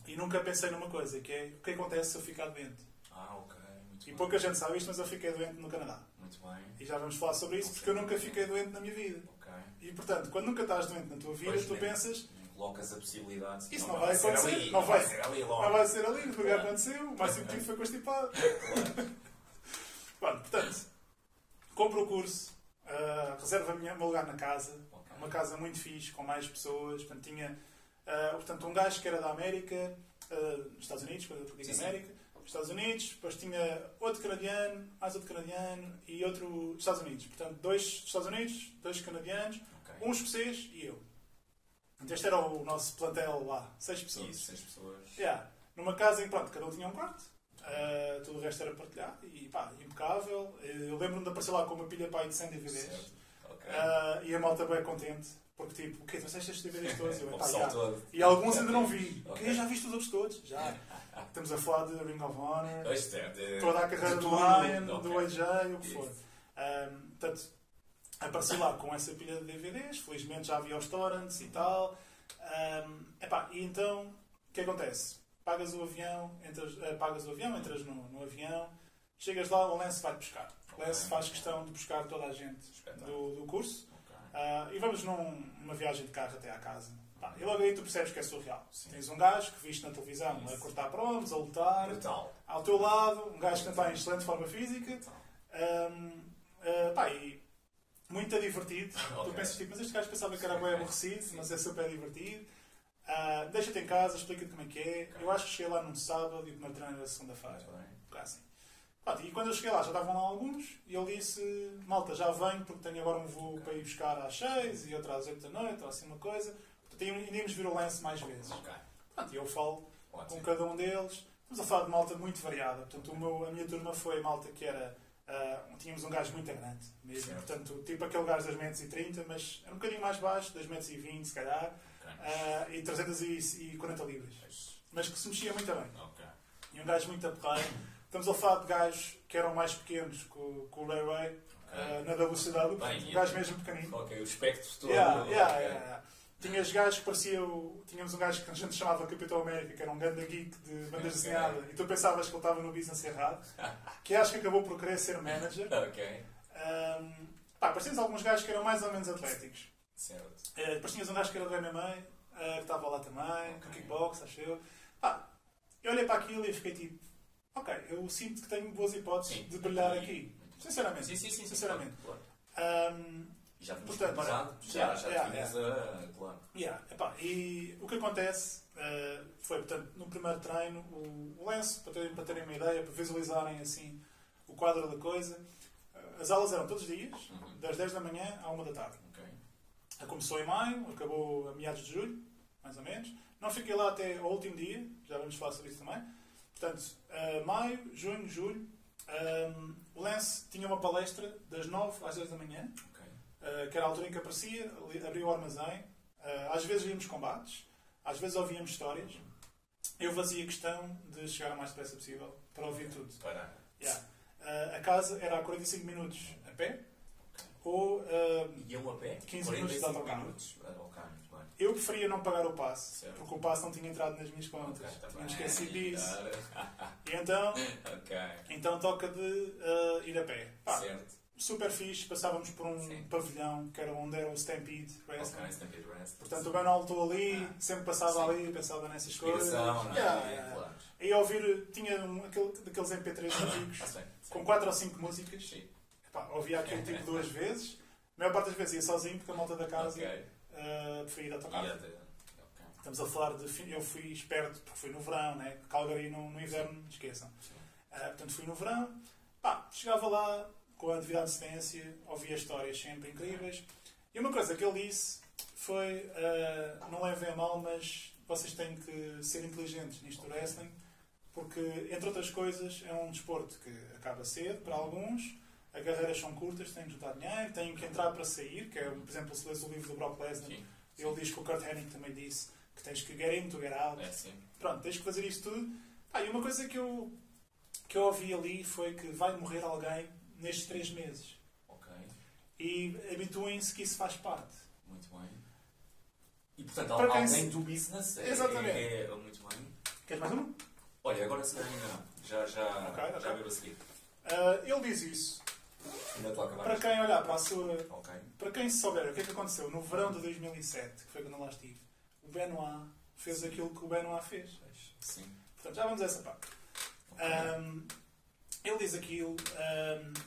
E nunca pensei numa coisa, que é o que acontece se eu ficar doente. Muito e pouca gente sabe isto, mas eu fiquei doente no Canadá. Muito bem. E já vamos falar sobre isso, porque eu nunca fiquei doente na minha vida. E portanto, quando nunca estás doente na tua vida, tu pensas... Colocas a possibilidade... Isso não vai acontecer. Não vai ser ali, nunca aconteceu. O máximo que tive foi constipado. Portanto, compro o curso, reservo o meu lugar na casa. Uma casa muito fixe, com mais pessoas. Portanto, tinha um gajo que era da América, Estados Unidos, quando eu digo América, Estados Unidos, depois tinha outro canadiano, mais outro canadiano e outro Estados Unidos. Portanto, 2 Estados Unidos, 2 canadianos, um escocês e eu. Então, este era o nosso plantel lá, 6 pessoas. Isso, 6 pessoas. Numa casa em que cada um tinha um quarto, tudo o resto era partilhado e impecável. Eu lembro-me de aparecer lá com uma pilha de 100 DVDs. E a malta bem contente, porque tipo, o quê? Tu estes DVDs todos? Eu, e alguns ainda não vi. Já viste os outros todos? Já. Estamos a falar de Ring of Honor, toda a carreira do Ryan, do AJ, o que for. Portanto, apareci lá com essa pilha de DVDs, felizmente já havia os torrents e tal. E então, o que acontece? Pagas o avião, entras no avião, chegas lá, o Lance vai buscar. O Lance faz questão de buscar toda a gente do curso. E vamos numa viagem de carro até à casa. E logo aí tu percebes que é surreal. Tens um gajo que viste na televisão a cortar promos, a lutar. Ao teu lado, um gajo que está em excelente forma física. E muito divertido. Tu pensas tipo, mas este gajo pensava que era bem aborrecido, mas é super divertido. Deixa-te em casa, explica-te como é que é. Eu acho que cheguei lá num sábado e o primeiro treino era segunda-feira. Assim. E quando eu cheguei lá já estavam lá alguns e ele disse, malta, já venho porque tenho agora um voo para ir buscar às 6 e outro às 8 da noite ou assim uma coisa. Portanto, iríamos vir o Lance mais vezes. E eu falo com cada um deles. Estamos a falar de malta muito variada. Portanto, a minha turma foi malta que era Tínhamos um gajo muito grande mesmo, Certo. portanto, tipo aquele gajo de 2,30 m, mas era um bocadinho mais baixo, 2,20 m se calhar, e 340 libras. Mas que se mexia muito bem. Ok. E um gajo muito aperreiro. Estamos a falar de gajos que eram mais pequenos que o Ray Ray, na velocidade, um gajo mesmo pequenino. Ok, o espectro todo. Yeah. Tinhas gajos que pareciam. Tínhamos um gajo que a gente chamava Capitão América, que era um grande geek de bandas desenhadas, e tu pensavas que ele estava no business errado, que acho que acabou por querer ser manager. Ok. Pareciam alguns gajos que eram mais ou menos atléticos. Certo. Depois tinhas um gajo que era do MMA, que estava lá também, com kickbox, acho eu. Eu olhei para aquilo e fiquei tipo, ok, eu sinto que tenho boas hipóteses de brilhar aqui. Sinceramente. Sim. Sinceramente. Claro. Já tínhamos preparado. Já tínhamos claro. E o que acontece foi, portanto, no primeiro treino, o Lance, para terem uma ideia, para visualizarem assim o quadro da coisa, as aulas eram todos os dias, das 10 da manhã à 1 da tarde. Okay. Começou em maio, acabou a meados de julho, mais ou menos. Não fiquei lá até ao último dia, já vamos falar sobre isso também. Portanto, maio, junho, julho, o Lance tinha uma palestra das 9 às 10 da manhã, que era a altura em que aparecia, abria o armazém. Às vezes víamos combates, às vezes ouvíamos histórias. Eu fazia questão de chegar o mais depressa possível para ouvir tudo. A casa era a 45 minutos a pé, ou iam a pé? 15 minutos de autocarro. Muito bem. Eu preferia não pagar o passe, Certo. porque o passe não tinha entrado nas minhas contas. Tinha esquecido disso. E então toca de ir a pé. Certo. Super fixe, passávamos por um pavilhão que era onde era o Stampede Wrestling. Stampede Wrestling. Portanto, o Bernal estou ali, sempre passava ali, pensava nessas coisas. Claro. E a ouvir, tinha daqueles MP3 antigos, com 4 ou 5 músicas. Ouvia aquele tipo 2 vezes. A maior parte das vezes ia sozinho, porque a malta da casa preferia ir a tocar. Estamos a falar de. Eu fui esperto, porque fui no verão, né? Calgary no inverno, esqueçam. Portanto, fui no verão. Chegava lá com a devida antecedência, ouvia histórias sempre incríveis. E uma coisa que ele disse foi: não levem a mal, mas vocês têm que ser inteligentes nisto do wrestling, porque, entre outras coisas, é um desporto que acaba cedo para alguns. As carreiras são curtas, têm que juntar dinheiro, têm que entrar para sair, que é, por exemplo, se lês o livro do Brock Lesnar, ele diz que o Kurt Hennig também disse que tens que get in to get out. Pronto, tens que fazer isto tudo. E uma coisa que eu ouvi ali foi que vai morrer alguém nestes 3 meses. E habituem-se que isso faz parte. Muito bem. E, portanto, para além do business, exatamente. Muito bem. Queres mais uma? Olha, agora se calhar ainda não. Já veio a seguir. Ele diz isso. Ainda estou a acabar. Para quem olhar para a sua... Ok. Para quem souber o que é que aconteceu no verão de 2007, que foi quando eu lá estive, o Benoit fez aquilo que o Benoit fez. Sim. Portanto, já vamos a essa parte. Ele diz aquilo,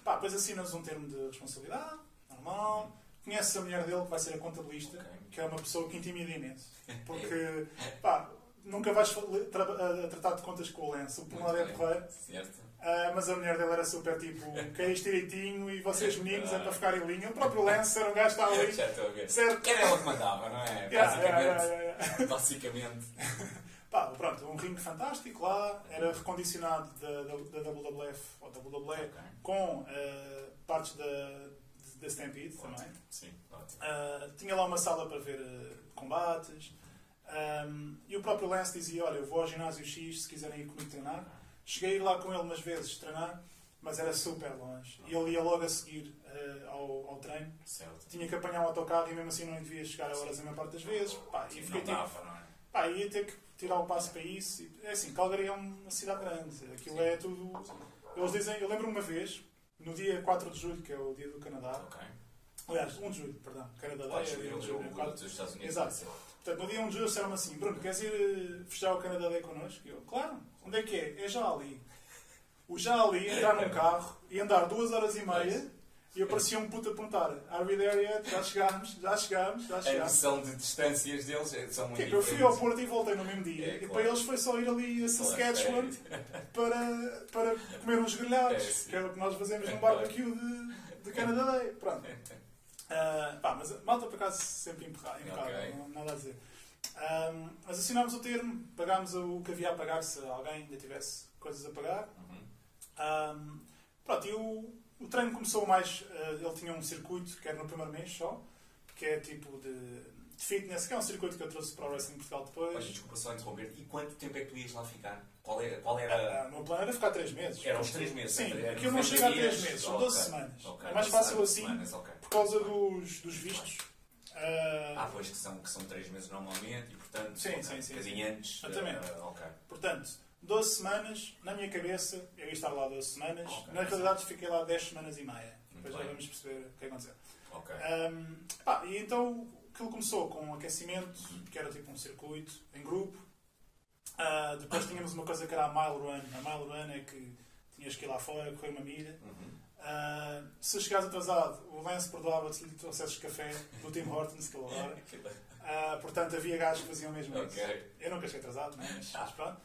depois assinas um termo de responsabilidade, normal. Conheces a mulher dele, que vai ser a contabilista, que é uma pessoa que intimida imenso. Porque, nunca vais tratar de contas com o Lance. O por um lado é porreiro. Certo. Mas a mulher dele era super tipo, quer isto direitinho e vocês meninos é para ficar em linha. O próprio Lance era um gajo que estava ali. Já estou a ver. Certo? Era ela que mandava, não é? Basicamente. Pronto, um ringue fantástico lá, era recondicionado da WWF ou WWE com partes da Stampede também. Sim, tinha lá uma sala para ver combates. E o próprio Lance dizia, olha, eu vou ao ginásio X se quiserem ir comigo treinar. Cheguei a ir lá com ele umas vezes treinar, mas era super longe. E ele ia logo a seguir ao treino. Certo. Tinha que apanhar um autocarro e mesmo assim não devia chegar a horas a maior parte das vezes. E fiquei ia ter que tirar o passo para isso. É assim, Calgary é uma cidade grande. Aquilo é tudo... Eles dizem, eu lembro uma vez, no dia 4 de julho, que é o dia do Canadá. Aliás, 1 de julho, perdão. Canadá Day é dia 1 de julho. 4 dos Estados Unidos. Exato. Portanto, no dia 1 de julho disseram-me assim, Bruno, queres ir fechar o Canadá Day connosco? E eu, claro. Onde é que é? É já ali. O já ali, entrar num carro e andar 2 horas e meia e eu parecia um puto a perguntar, are we there yet? Já chegámos. A noção de distâncias deles são muito diferentes. Eu fui ao Porto e voltei no mesmo dia. E para eles foi só ir ali a Saskatchewan para comer uns grelhados, que é o que nós fazemos num barbecue de Canadá Day. Pronto. Mas a malta por acaso sempre impecável, não nada a dizer. Mas assinámos o termo, pagámos o que havia a pagar se alguém ainda tivesse coisas a pagar. E o treino começou mais... ele tinha um circuito que era no primeiro mês só, que é tipo de fitness, que é um circuito que eu trouxe para o Wrestling Portugal depois. Mas desculpa só interromper. E quanto tempo é que tu ias lá ficar? Qual era... O meu plano era ficar 3 meses. Eram os 3 meses? Sim, aquilo não chega a 3 meses, são 12 semanas. É mais fácil assim, por causa dos vistos. Pois que são 3 meses normalmente e portanto sim. um bocadinho antes. Exatamente. Portanto, 12 semanas, na minha cabeça, eu ia estar lá 12 semanas, na realidade fiquei lá 10 semanas e meia. Depois já vamos perceber o que aconteceu. E então aquilo começou com um aquecimento, que era tipo um circuito em grupo. Depois tínhamos uma coisa que era a Mile Run. A Mile Run é que tinhas que ir lá fora, correr uma milha. Se chegares atrasado, o Lance perdoava-te se lhe trouxesses café do Tim Hortons, que ele adora. Portanto, havia gajos que faziam mesmo isso. Eu nunca cheguei atrasado, mas pronto.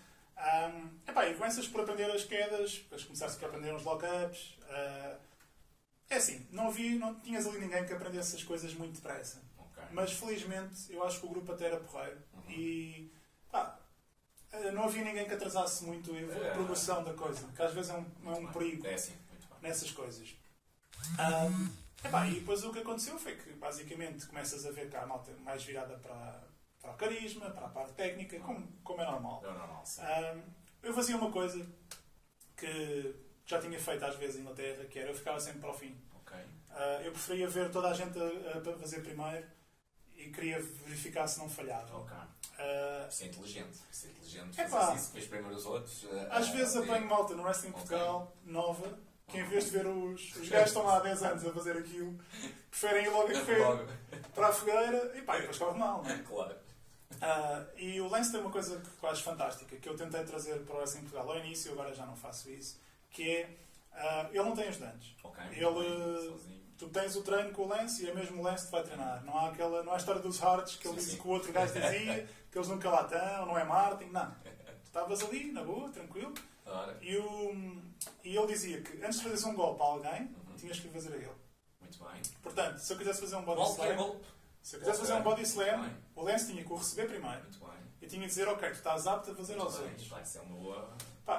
E começas por aprender as quedas, depois começaste por aprender uns lock-ups. É assim, não tinhas ali ninguém que aprendesse as coisas muito depressa. Mas felizmente eu acho que o grupo até era porreiro. E não havia ninguém que atrasasse muito a progressão da coisa, que às vezes é um perigo nessas coisas. E depois o que aconteceu foi que basicamente começas a ver que há a malta mais virada para o carisma, para a parte técnica, como é normal. Eu fazia uma coisa que já tinha feito às vezes em Inglaterra, que era eu ficava sempre para o fim. Eu preferia ver toda a gente a fazer primeiro e queria verificar se não falhava. Isso é inteligente. Fazer isso, depois primeiro os outros. Às vezes apanho malta no Wrestling Portugal, nova, que em vez de ver os gajos que estão lá há 10 anos a fazer aquilo, preferem ir logo para a fogueira e depois corre mal, não é? Claro. E o Lance tem uma coisa que eu acho fantástica, que eu tentei trazer para o Wrestling Portugal ao início, agora já não faço isso, que é, ele não tem ajudantes. Tu tens o treino com o Lance e é mesmo o Lance que vai treinar. Não há a história dos Hards que ele disse que o outro gajo dizia, que eles nunca lá estão, não é Martin, não. Tu estavas ali, na boa, tranquilo. E ele dizia que antes de fazeres um golpe a alguém, tinhas que fazer a ele. Muito bem. Portanto, se eu quisesse fazer um body slam, o Lance tinha que o receber primeiro. Muito bem. E tinha que dizer, ok, tu estás apto a fazer aos outros. Isso é uma boa...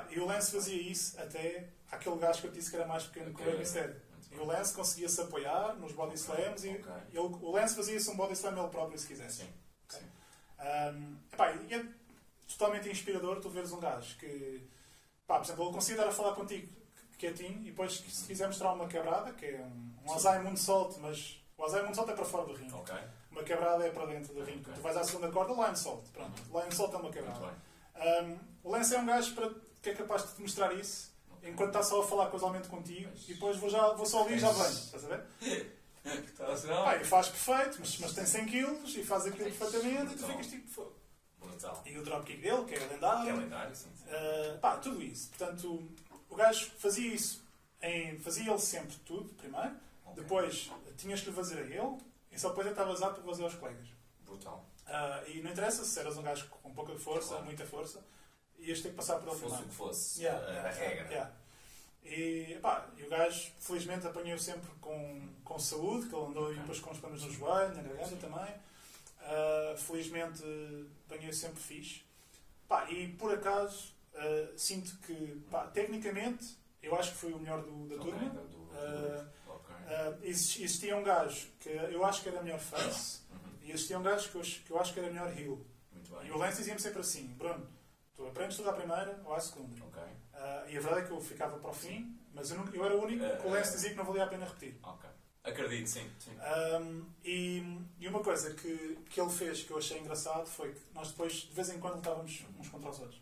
E o Lance fazia isso até aquele gajo que eu disse que era mais pequeno que o Rey Mysterio. E o Lance conseguia-se apoiar nos body slams e o Lance fazia-se um body slam ele próprio se quisesse. E é totalmente inspirador tu veres um gajo que, por exemplo, ele conseguia dar a falar contigo quietinho e depois se quiser mostrar uma quebrada, que é um Asai Moonsault, mas o Asai Moonsault é para fora do ringue. Uma quebrada é para dentro do ringue. Tu vais à segunda corda, Lion Salt. Pronto, Lion Salt é uma quebrada. O Lance é um gajo que é capaz de te mostrar isso enquanto está só a falar casualmente contigo e depois vou só ali e já venho. Estás a ver? E faz perfeito, mas tem 100 kg e faz aquilo perfeitamente e tu ficas tipo fogo. E o dropkick dele, que é lendário. Que é lendário, sim. Tudo isso. Portanto, o gajo fazia isso. Fazia ele sempre tudo, primeiro. Depois tinhas que lhe fazer a ele e só depois estavas apto para fazer aos colegas. Brutal. E não interessa se eras um gajo com pouca força, muita força, ias ter que passar por ele fosse primeiro. O que fosse a regra. E o gajo, felizmente, apanhou sempre com saúde, que ele andou depois com os problemas no joelho, na garganta também. Felizmente, apanhou sempre fixe. E por acaso, sinto que, tecnicamente, eu acho que foi o melhor da turma. Existia um gajo que eu acho que era melhor face e existia um gajo que eu acho que era melhor heel. E o Lance dizia-me sempre assim: Bruno, tu aprendes tudo à primeira ou à segunda. E a verdade é que eu ficava para o fim, mas eu era o único que o Lance dizia que não valia a pena repetir. Acredito, sim. E uma coisa que ele fez que eu achei engraçado foi que nós depois, de vez em quando, lutávamos uns contra os outros.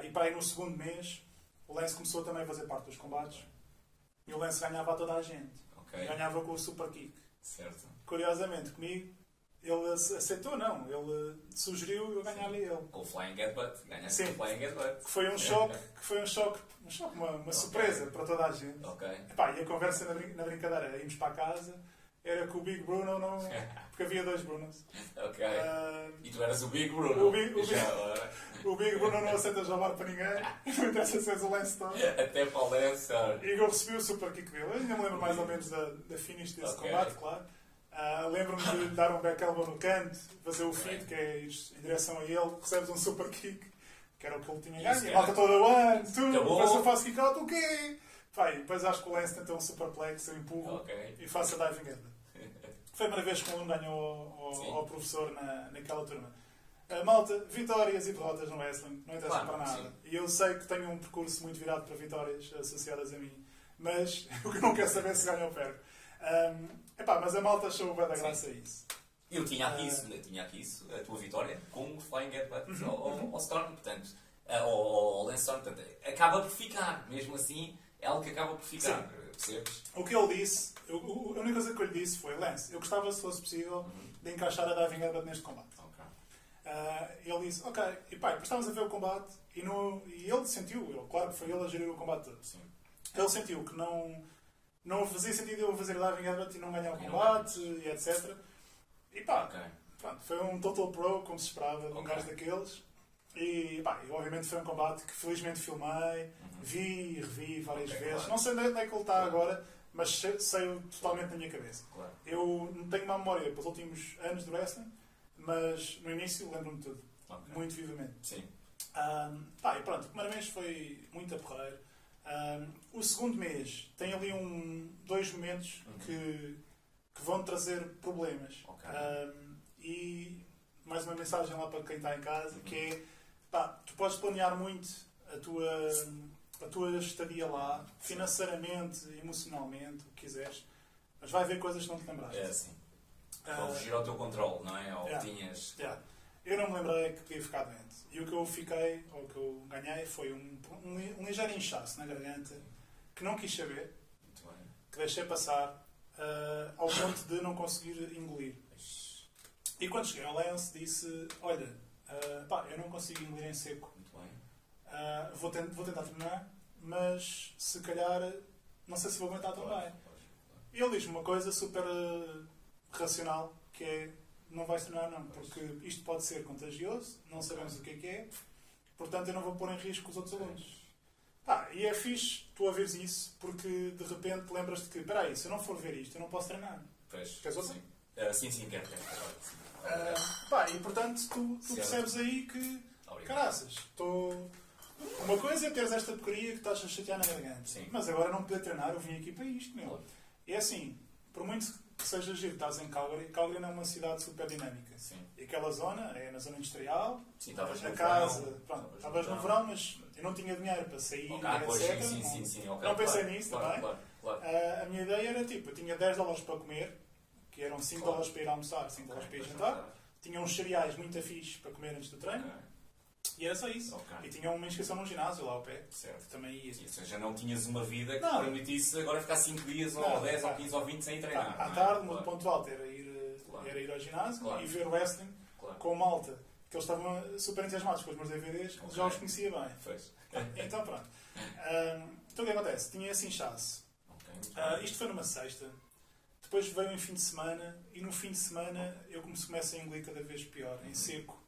E para aí no segundo mês, o Lance começou também a fazer parte dos combates. E o Lance ganhava a toda a gente. Ganhava com o super kick. Certo. Curiosamente, comigo, ele aceitou, não. Ele sugeriu eu ganhar-lhe ele. Com o Flying Headbutt. Ganhaste com o Flying Headbutt. Que foi um choque, uma surpresa para toda a gente. E a conversa na brincadeira, íamos para casa, era que o Big Bruno não... Porque havia 2 Brunos. E tu eras o Big Bruno. O Big Bruno não aceita jabar para ninguém. Não interessa se és o Lance todo. Até para o Lance. E eu recebi o super kick dele. Eu ainda me lembro mais ou menos da finish desse combate, claro. Lembro-me de lhe dar um back elbow no canto, fazer o feed, que é ir em direção a ele, recebes um super kick, que era o que ele tinha ganho. E a malta toda, 1, 2, depois eu faço kick out, o quê? Pá, e depois acho que o Lance tentou um superplex, eu empurro e faço a diving headbutt. Foi a primeira vez que um aluno ganhou ao professor naquela turma. Malta, vitórias e derrotas no wrestling, não interessa para nada. Sim. E eu sei que tenho um percurso muito virado para vitórias associadas a mim, mas o que eu não quero saber é se ganho ou perco. Mas a malta achou bem da graça a isso. Eu tinha aqui isso, a tua vitória, com o Flying Headbutt ao Storm, portanto, ao Lance Storm, portanto, acaba por ficar, mesmo assim, é algo que acaba por ficar, percebes? O que ele disse, a única coisa que eu lhe disse foi, Lance, eu gostava, se fosse possível, de encaixar a diving headbutt neste combate. Ele disse, ok, e pá, depois estávamos a ver o combate e ele sentiu, claro que foi ele a gerir o combate todo. Sim. Ele sentiu que não fazia sentido eu fazer diving headbutt e não ganhar o combate e etc. E pá, pronto, foi um total pro, como se esperava, de um gajo daqueles. E pá, obviamente foi um combate que felizmente filmei, vi e revi várias vezes. Claro. Não sei onde é que ele está agora, mas sei totalmente na minha cabeça. Claro. Eu não tenho uma memória para os últimos anos do wrestling, mas no início lembro-me de tudo, muito vivamente. Sim. E pronto, o primeiro mês foi muito a porreiro. O segundo mês tem ali dois momentos que vão trazer problemas. E mais uma mensagem lá para quem está em casa, que é, tu podes planear muito a tua estadia lá, financeiramente, emocionalmente, o que quiseres, mas vai haver coisas que não te lembraste. É assim. Ou fugir ao teu controle, não é? Ou tinhas... Eu não me lembrei que podia ficar doente. E o que eu fiquei, ou o que eu ganhei, foi um ligeiro inchaço na garganta, que não quis saber, que deixei passar, ao ponto de não conseguir engolir. E quando cheguei ao Lance, disse, olha, eu não consigo engolir em seco. Vou tentar terminar, mas se calhar, não sei se vou aguentar tão bem. E ele diz-me uma coisa super racional, que é, não vais treinar não, porque isto pode ser contagioso, não sabemos o que é, portanto eu não vou pôr em risco os outros alunos. E é fixe tu a veres isso, porque de repente lembras-te que, espera aí, se eu não for ver isto, eu não posso treinar. Queres outra? Sim, quero. E portanto tu percebes aí que, caraças, uma coisa é teres esta porcaria que estás a chatear na garganta, mas agora não poder treinar, eu vim aqui para isto, meu. E é assim, por muito que seja giro, estás em Calgary não é uma cidade super dinâmica. E aquela zona é na zona industrial, estavas na casa, estavas no verão, mas eu não tinha dinheiro para sair, etc. Não pensei nisso também. A minha ideia era tipo, eu tinha $10 para comer, que eram $5 para ir almoçar, $5 para ir jantar, tinha uns cereais muito fixe para comer antes do treino. E era só isso. E tinha uma inscrição num ginásio lá ao pé. Certo. Também ia. Ou seja, não tinhas uma vida que permitisse agora ficar 5 dias, ou 10, ou 15, ou 20 sem treinar. À tarde, o meu ponto alto era ir ao ginásio e ver wrestling com malta, que eles estavam super entusiasmados com os meus DVDs, já os conhecia bem. Então pronto. Então o que acontece? Tinha esse inchaço. Isto foi numa sexta. Depois veio em fim de semana, e no fim de semana eu começo a engolir cada vez pior, em seco.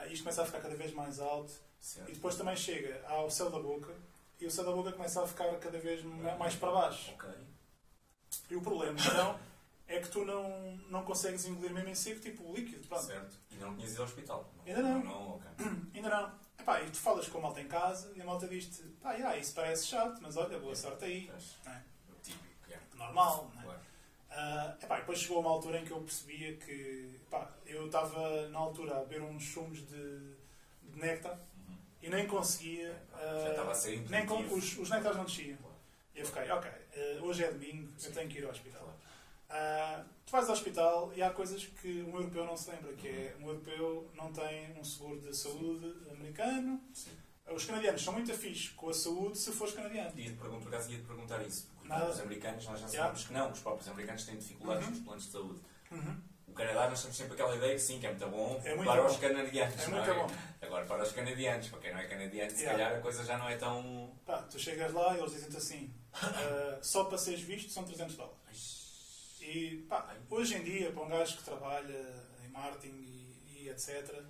Isto começa a ficar cada vez mais alto. Certo. E depois também chega ao céu da boca, e o céu da boca começa a ficar cada vez mais para baixo. E o problema então é que tu não consegues engolir mesmo em seco, tipo líquido. Pronto. Certo. E não tinhas ido ao hospital? Ainda não. Ainda não. E tu falas com a malta em casa e a malta diz-te, isso parece chato, mas olha, boa sorte aí. Não é? Típico, normal, não é? Depois chegou uma altura em que eu percebia que eu estava na altura a beber uns sumos de néctar e nem conseguia. Já estava a ser intuitivo. Os néctares não desciam. E eu fiquei, hoje é domingo, eu tenho que ir ao hospital. Tu vais ao hospital e há coisas que um europeu não se lembra, que é um europeu não tem um seguro de saúde americano. Os canadianos são muito afixos com a saúde se fores canadiano. Ia-te perguntar isso. Os americanos, nós já sabemos que não, os próprios americanos têm dificuldades com os planos de saúde. O Canadá, nós temos sempre aquela ideia que sim, que é muito bom para os canadianos. É muito bom. Agora, para os canadianos, para quem não é canadiano, se calhar a coisa já não é tão... Tu chegas lá e eles dizem-te assim, só para seres visto são $300. E hoje em dia, para um gajo que trabalha em marketing e etc.,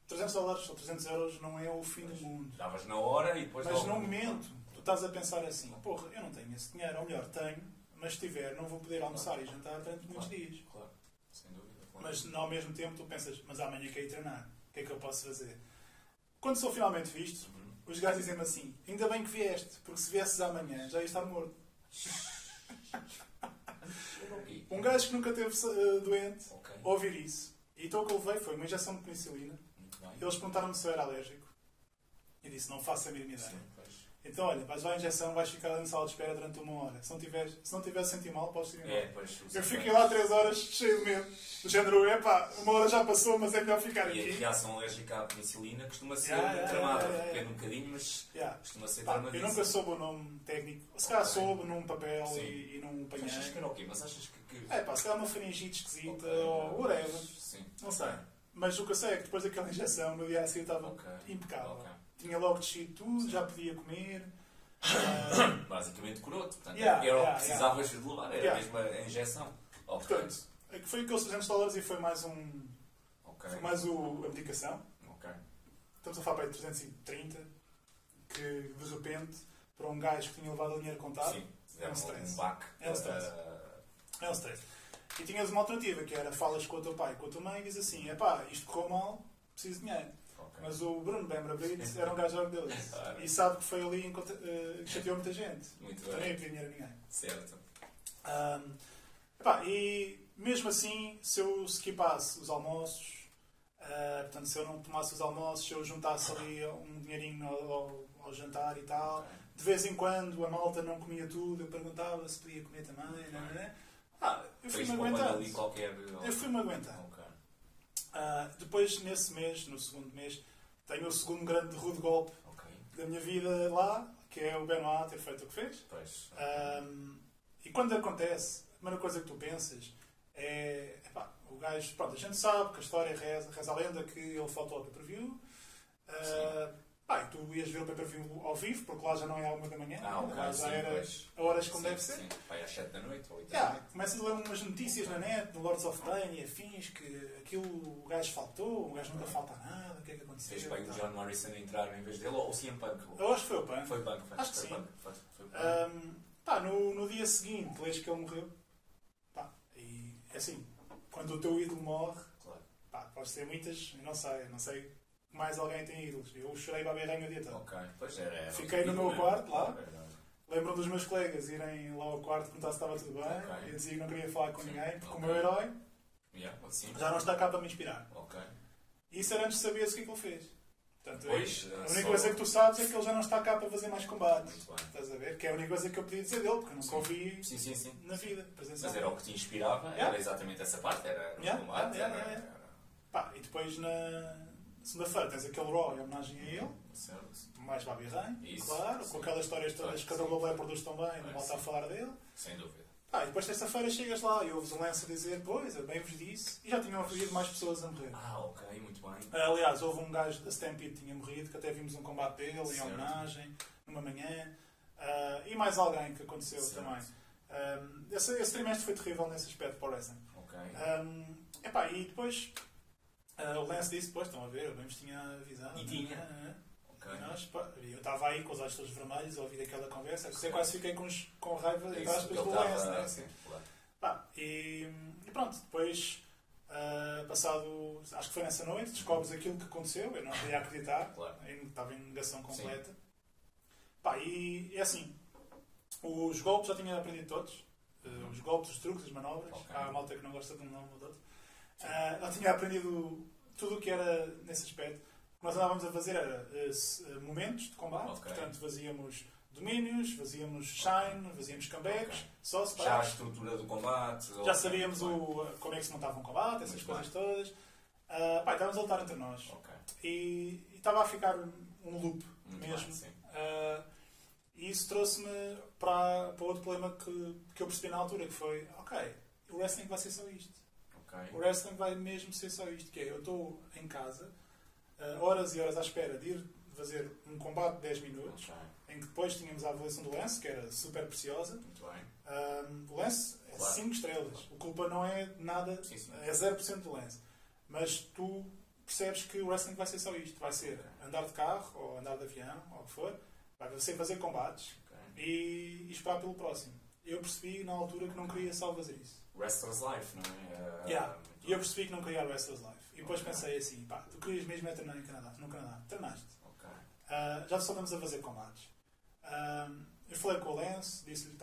$300 ou €300 não é o fim do mundo. Davas na hora e depois... Mas no momento, tu estás a pensar assim, eu não tenho esse dinheiro, ou melhor, tenho, mas se tiver, não vou poder almoçar e jantar durante muitos dias. Claro, sem dúvida. Mas ao mesmo tempo tu pensas, mas amanhã quero ir treinar, o que é que eu posso fazer? Quando sou finalmente visto, os gajos dizem-me assim, ainda bem que vieste, porque se viesses amanhã já ia estar morto. Um gajo que nunca teve doente, ouvir isso. E então o que eu levei foi uma injeção de penicilina. Eles perguntaram-me se eu era alérgico. E disse, não faço a mínima ideia. Então, olha, vais à injeção, vais ficar na sala de espera durante 1 hora. Se não tiver a sentir mal, podes sentir mal. Eu fiquei lá 3 horas, cheio de medo. Do género, 1 hora já passou, mas é melhor ficar aqui. E a reação alérgica à penicilina costuma ser tramada. Depende um bocadinho, mas costuma ser tramada. Eu nunca soube o nome técnico. Se calhar soube num papel e num painel. Achas que era o quê? Mas achas que... se calhar uma faringite esquisita ou whatever. Sim. Não sei. Mas o que eu sei é que depois daquela injeção, no dia a seguir estava impecável. Tinha logo descido tudo, já podia comer. Basicamente curou-te. Portanto, era o que precisavas de levar. Era mesmo a injeção. Portanto, foi aqueles $300 e foi mais foi mais a medicação. Estamos a falar para aí de 330, que de repente, para um gajo que tinha levado o dinheiro contado, é um stress. É um stress. E tinhas uma alternativa, que era falas com o teu pai, com a tua mãe e dizes assim, isto correu mal, preciso de dinheiro. Mas o Bruno Bembra Brito era um gajo dele. E sabe que foi ali que chateou muita gente. Muito bem. Nem pedir dinheiro a ninguém. Certo. E mesmo assim, se eu skipasse os almoços, portanto, se eu não tomasse os almoços, se eu juntasse ali um dinheirinho ao jantar e tal, de vez em quando a malta não comia tudo, eu perguntava se podia comer também. Eu fui-me aguentando. Eu fui-me aguentando. Depois, nesse mês, no segundo mês, tenho o segundo grande rude golpe da minha vida lá, que é o Benoit ter feito o que fez. E quando acontece, a primeira coisa que tu pensas é o gajo, pronto, a gente sabe que a história reza a lenda que ele faltou ao pay-per-view. E tu ias ver o pay-per-view ao vivo, porque lá já não é à 1 da manhã. Lá já era a horas como deve ser. Às 7 da noite ou 8 da noite. Começas a ler umas notícias na net, no Lords of Pain e afins, que aquilo o gajo faltou, o gajo nunca falta nada, o que é que aconteceu? Fez bem o John Morrison entrar em vez dele ou o CM Punk? Eu acho que foi o Punk. Foi Punk, acho que sim. No dia seguinte, lês que ele morreu. E assim, quando o teu ídolo morre, pode ser muitas, eu não sei. Mais alguém tem ídolos. Eu chorei para a berranha o dia todo. Fiquei no meu quarto lá. Lembro dos meus colegas irem lá ao quarto perguntar se estava tudo bem. Eu dizia que não queria falar com ninguém, porque o meu herói já não está cá para me inspirar. E isso era antes de saberes o que é que ele fez. Portanto, a única coisa que tu sabes é que ele já não está cá para fazer mais combates. Estás a ver? Que é a única coisa que eu podia dizer dele, porque eu nunca ouvi na vida. Mas era o que te inspirava, era exatamente essa parte, era o combate. E depois na segunda-feira tens aquele Raw em homenagem a ele, mais Bobby Ryan, claro, com aquelas histórias todas que a WWE produz tão bem, não volta a falar dele. Sem dúvida. E depois terça-feira chegas lá e ouves o Lance a dizer, pois, eu bem vos disse, e já tinham havido mais pessoas a morrer. Muito bem. Aliás, houve um gajo da Stampede que tinha morrido, que até vimos um combate dele em homenagem, numa manhã, e mais alguém que aconteceu também. Esse trimestre foi terrível nesse aspecto para o wrestling. E depois... o Lance disse, depois, estão a ver, eu bem vos tinha avisado. E tinha. Eu estava aí com os olhos todos vermelhos a ouvir aquela conversa, eu quase fiquei com raiva de aspas do Lance. E pronto, depois, passado, acho que foi nessa noite, descobres aquilo que aconteceu, eu não queria acreditar, estava em negação completa. E é assim, os golpes já tinha aprendido todos, os golpes, os truques, as manobras, há a malta que não gosta de um nome ou de outro. Eu tinha aprendido tudo o que era nesse aspecto. O que nós andávamos a fazer era momentos de combate, portanto fazíamos domínios, fazíamos shine, fazíamos comebacks, só separados. Já a estrutura do combate. Já sabíamos como é que se montava um combate, essas coisas todas. Estávamos a lutar entre nós. E estava a ficar um loop mesmo. E isso trouxe-me para outro problema que eu percebi na altura, que foi, o wrestling vai ser só isto. O wrestling vai mesmo ser só isto, que é, eu estou em casa, horas e horas à espera de ir fazer um combate de 10 minutos, em que depois tínhamos a avaliação do Lance, que era super preciosa. O Lance é 5 estrelas. A culpa não é nada, é 0% do Lance. Mas tu percebes que o wrestling vai ser só isto. Vai ser andar de carro, ou andar de avião, ou o que for. Vai ser fazer combates e esperar pelo próximo. Eu percebi na altura que não queria só fazer isso. Wrestler's Life, não é? E eu percebi que não queria Wrestler's Life. E depois pensei assim, tu querias mesmo treinar no Canadá. Treinaste. Já só estamos a fazer combates. Eu falei com o Lance, disse-lhe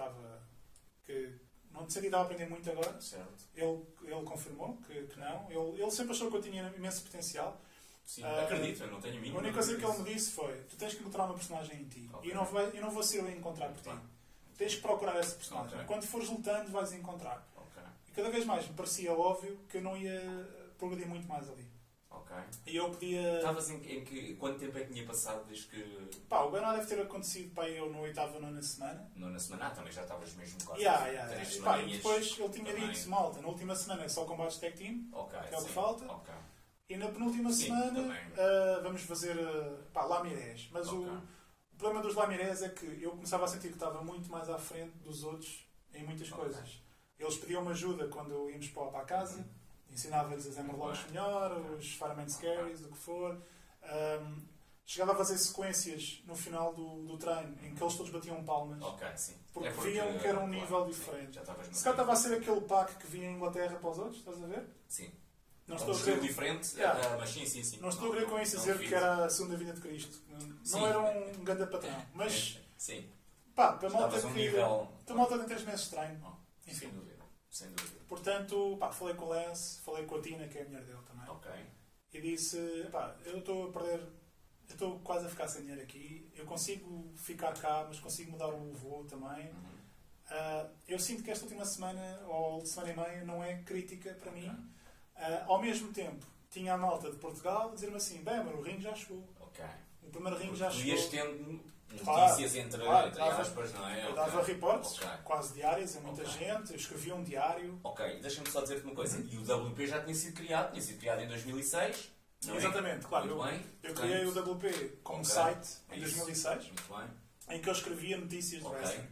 que não sei que estava a aprender muito agora. Certo. Ele confirmou que não. Ele sempre achou que eu tinha imenso potencial. Sim, acredito, eu não tenho a mínima. A única coisa que ele me disse foi: tu tens que encontrar uma personagem em ti. Okay. E eu não vou ser eu a encontrar por ti. Tens que procurar essa personagem. Okay. Quando fores lutando, vais encontrar. Okay. E cada vez mais me parecia óbvio que eu não ia progredir muito mais ali. Ok. E eu podia. Estavas em que. Quanto tempo é que tinha passado desde que. O Bernardo deve ter acontecido para eu no 8ª ou 9ª semana. Nona semana? Então já estavas mesmo quase. E depois ele tinha dito, malta, na última semana é só combates tag team, que é o que falta. Okay. E na penúltima semana vamos fazer Lamirés. Mas o problema dos Lamirés é que eu começava a sentir que estava muito mais à frente dos outros em muitas coisas. Eles pediam-me ajuda quando íamos para a casa, ensinava-lhes as Hammerlocks melhor, os Fireman Scaries, o que for. Chegava a fazer sequências no final do treino em que eles todos batiam palmas. Porque viam que era um nível diferente. Se calhar estava a ser aquele pack que vinha em Inglaterra para os outros, estás a ver? Sim. Não estou a querer... diferente, mas sim. Não estou a querer com isso dizer que era a segunda vinda de Cristo. Não era um grande patrão. Mas, sim. Para a malta que... A malta tem 3 meses de treino. Enfim. Sem dúvida. Portanto, falei com o Lance, falei com a Tina, que é a mulher dele também. E disse, eu estou a perder... Eu estou quase a ficar sem dinheiro aqui. Eu consigo ficar cá, mas consigo mudar o voo também. Eu sinto que esta última semana, ou semana e meia, não é crítica para mim. Ao mesmo tempo, tinha a malta de Portugal a dizer-me assim: bem, mas o ringue já chegou. O primeiro ringue já chegou. Tu ias tendo notícias entre aspas, não é? Eu dava reportes quase diários a muita gente, eu escrevia um diário. Deixa-me só dizer-te uma coisa. E o WP já tinha sido criado em 2006. Exatamente, claro. Eu criei o WP como site em 2006, em que eu escrevia notícias de wrestling.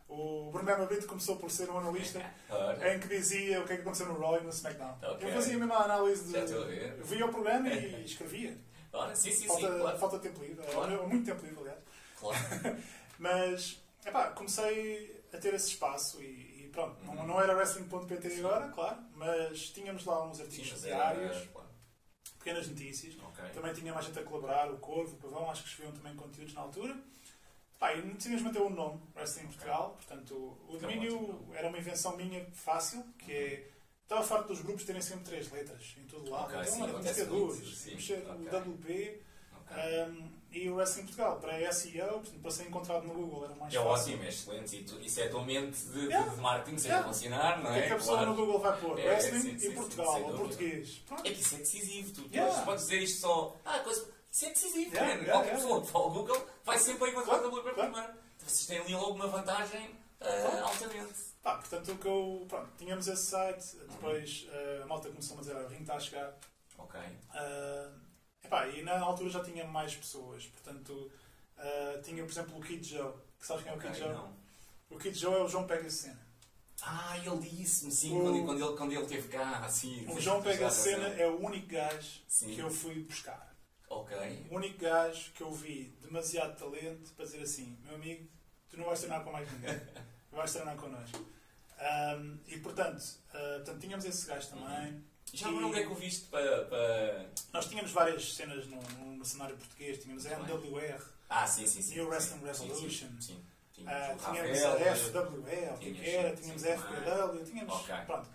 O Bruno Brito começou por ser um analista em que dizia o que é que aconteceu no Raw e no SmackDown. Eu fazia a mesma análise eu via o programa e escrevia. Falta tempo livre. Muito tempo livre, aliás. Claro. Mas, comecei a ter esse espaço e pronto. Não era wrestling.pt agora, claro, mas tínhamos lá uns artigos diários, pequenas notícias. Também tinha mais gente a colaborar, o Corvo, o Pavão, acho que escreviam também conteúdos na altura. E decidimos manter o nome Wrestling Portugal. Portanto, o domínio era uma invenção minha fácil, que é... Estava farto dos grupos terem sempre 3 letras em todo lado. Vamos ter 2. Vamos ter o WP e o Wrestling Portugal. Para SEO, portanto, para ser encontrado no Google era mais fácil. Ótimo, é excelente. Isso é a tua mente de marketing sem funcionar, não é? O que é que a pessoa no Google vai pôr? Wrestling e Portugal, ou português. É que isso é decisivo. Tu podes dizer isto só... Isso é decisivo, qualquer pessoa que fala ao Google vai sempre encontrar o WP primeiro. Vocês têm ali logo uma vantagem altamente. Portanto, tínhamos esse site, depois a malta começou a dizer, o ringue está a chegar. E na altura já tinha mais pessoas, portanto, tinha, por exemplo, o Kid Joe, que sabes quem é o Kid Joe? Não. O Kid Joe é o João Pega Cena. Ele disse-me, sim, quando ele esteve cá, assim... O João Pega Cena é o único gajo que eu fui buscar. O único gajo que eu vi demasiado talento para dizer assim, meu amigo, tu não vais treinar com mais ninguém, tu vais treinar connosco. E portanto, tínhamos esse gajo também. Já agora onde é que o viste para... Nós tínhamos várias cenas no cenário português, tínhamos a MWR e o Wrestling Revolution. Tínhamos a FWE, o que era, tínhamos a FPW, tínhamos...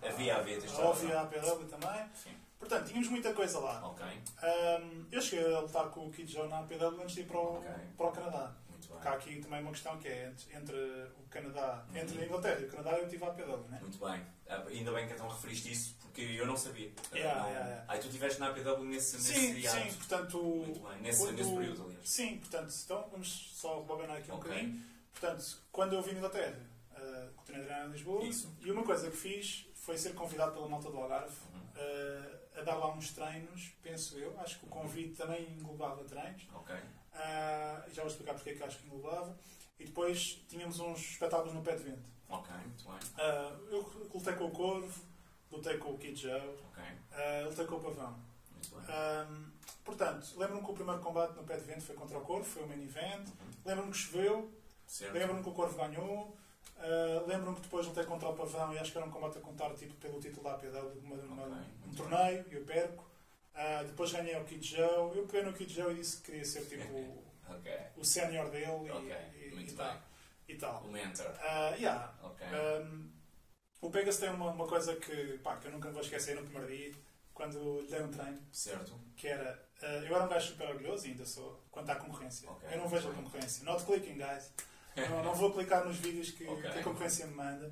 Havia a APW também. Portanto, tínhamos muita coisa lá. Eu cheguei a lutar com o Kid Joe na APW antes de ir para o Canadá. Porque há aqui também uma questão que é entre o Canadá, entre a Inglaterra e o Canadá, eu tive a APW, não é? Muito bem. Ainda bem que então referiste isso, porque eu não sabia. Tu estiveste na APW nesse hiato. Sim, portanto... Muito bem, nesse período, aliás. Sim, portanto, então vamos só rebobinar aqui um bocadinho. Portanto, quando eu vim de Inglaterra, continuei a treinar em Lisboa, e uma coisa que fiz foi ser convidado pela malta do Algarve a dar lá uns treinos, penso eu. Acho que o convite também englobava treinos. Já vou explicar porque é que acho que englobava. E depois tínhamos uns espetáculos no pé de vento. Muito bem. Eu lutei com o Corvo, lutei com o Kid Joe, lutei com o Pavão. Muito bem. Portanto, lembro-me que o primeiro combate no pé de vento foi contra o Corvo, foi o main event. Lembro-me que choveu. Lembro-me que o Corvo ganhou. Lembro-me que depois lutei contra o Pavão e acho que era um combate a contar pelo título da APW, um torneio, e eu perco. Depois ganhei o Kid Joe. Eu peguei no Kid Joe e disse que queria ser tipo Ok. o sénior dele Muito e bem. e tal. O mentor. Ok. O Pegasus tem uma coisa que eu nunca vou esquecer no primeiro dia, quando lhe dei um treino, Certo. que era... eu era um gajo super orgulhoso e ainda sou, quanto à concorrência. Ok. Eu não vejo a concorrência. Not clicking, guys. não vou clicar nos vídeos que a concorrência me manda.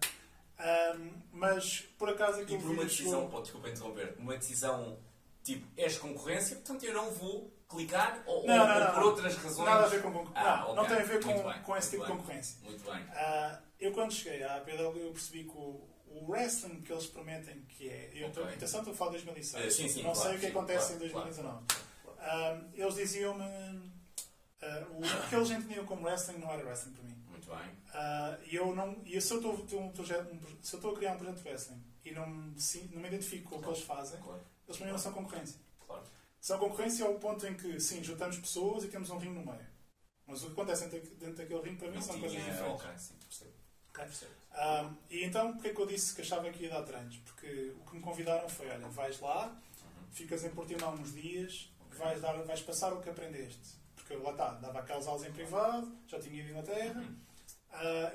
Mas, por acaso... E por uma decisão, desculpa interromper, uma decisão tipo, és concorrência, portanto eu não vou clicar ou por outras razões? Nada a ver com concorrência. Não tem a ver bem, com esse tipo bem. de concorrência. Muito bem. Eu quando cheguei à APW eu percebi que o wrestling que eles prometem que é... Atenção, estou a falar de 2006. Sim, não sei o que acontece em claro, 2019. Eles diziam-me... o que eles entendiam como wrestling não era wrestling para mim. Muito bem. E se eu estou a criar um projeto de wrestling e não me identifico com o que eles fazem, eles para mim não são concorrência. Claro. São concorrência ao ponto em que, sim, juntamos pessoas e temos um ringue no meio. Mas o que acontece dentro daquele ringue, para mim, são coisas diferentes. Ok, sim, percebo. Percebo. E então, porque é que eu disse que achava que ia dar treinos? Porque o que me convidaram foi, olha, vais lá, ficas em Portimão uns dias, vais passar o que aprendeste. Porque eu lá dava aquelas aulas em privado, já tinha ido à Inglaterra,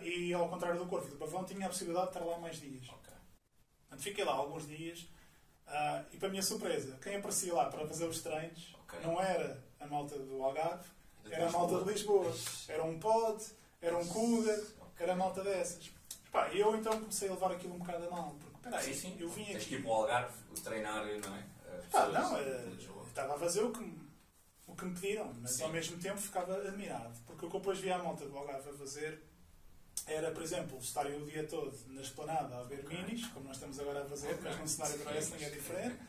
e ao contrário do Corvo e do Pavão, tinha a possibilidade de estar lá mais dias. Portanto, fiquei lá alguns dias, e para a minha surpresa, quem aparecia lá para fazer os treinos não era a malta do Algarve, era a malta de Lisboa. Era um pod, era um cougar, era a malta dessas. E eu então comecei a levar aquilo um bocado a mal. Porque, peraí, eu vim aqui... Tens que ir para o Algarve treinar, não é? Estava a fazer o que me pediram, mas ao mesmo tempo ficava admirado. Porque o que eu depois via a malta do Algarve a fazer era, por exemplo, estarem o dia todo na esplanada a ver minis, como nós estamos agora a fazer, mas num cenário de wrestling é diferente.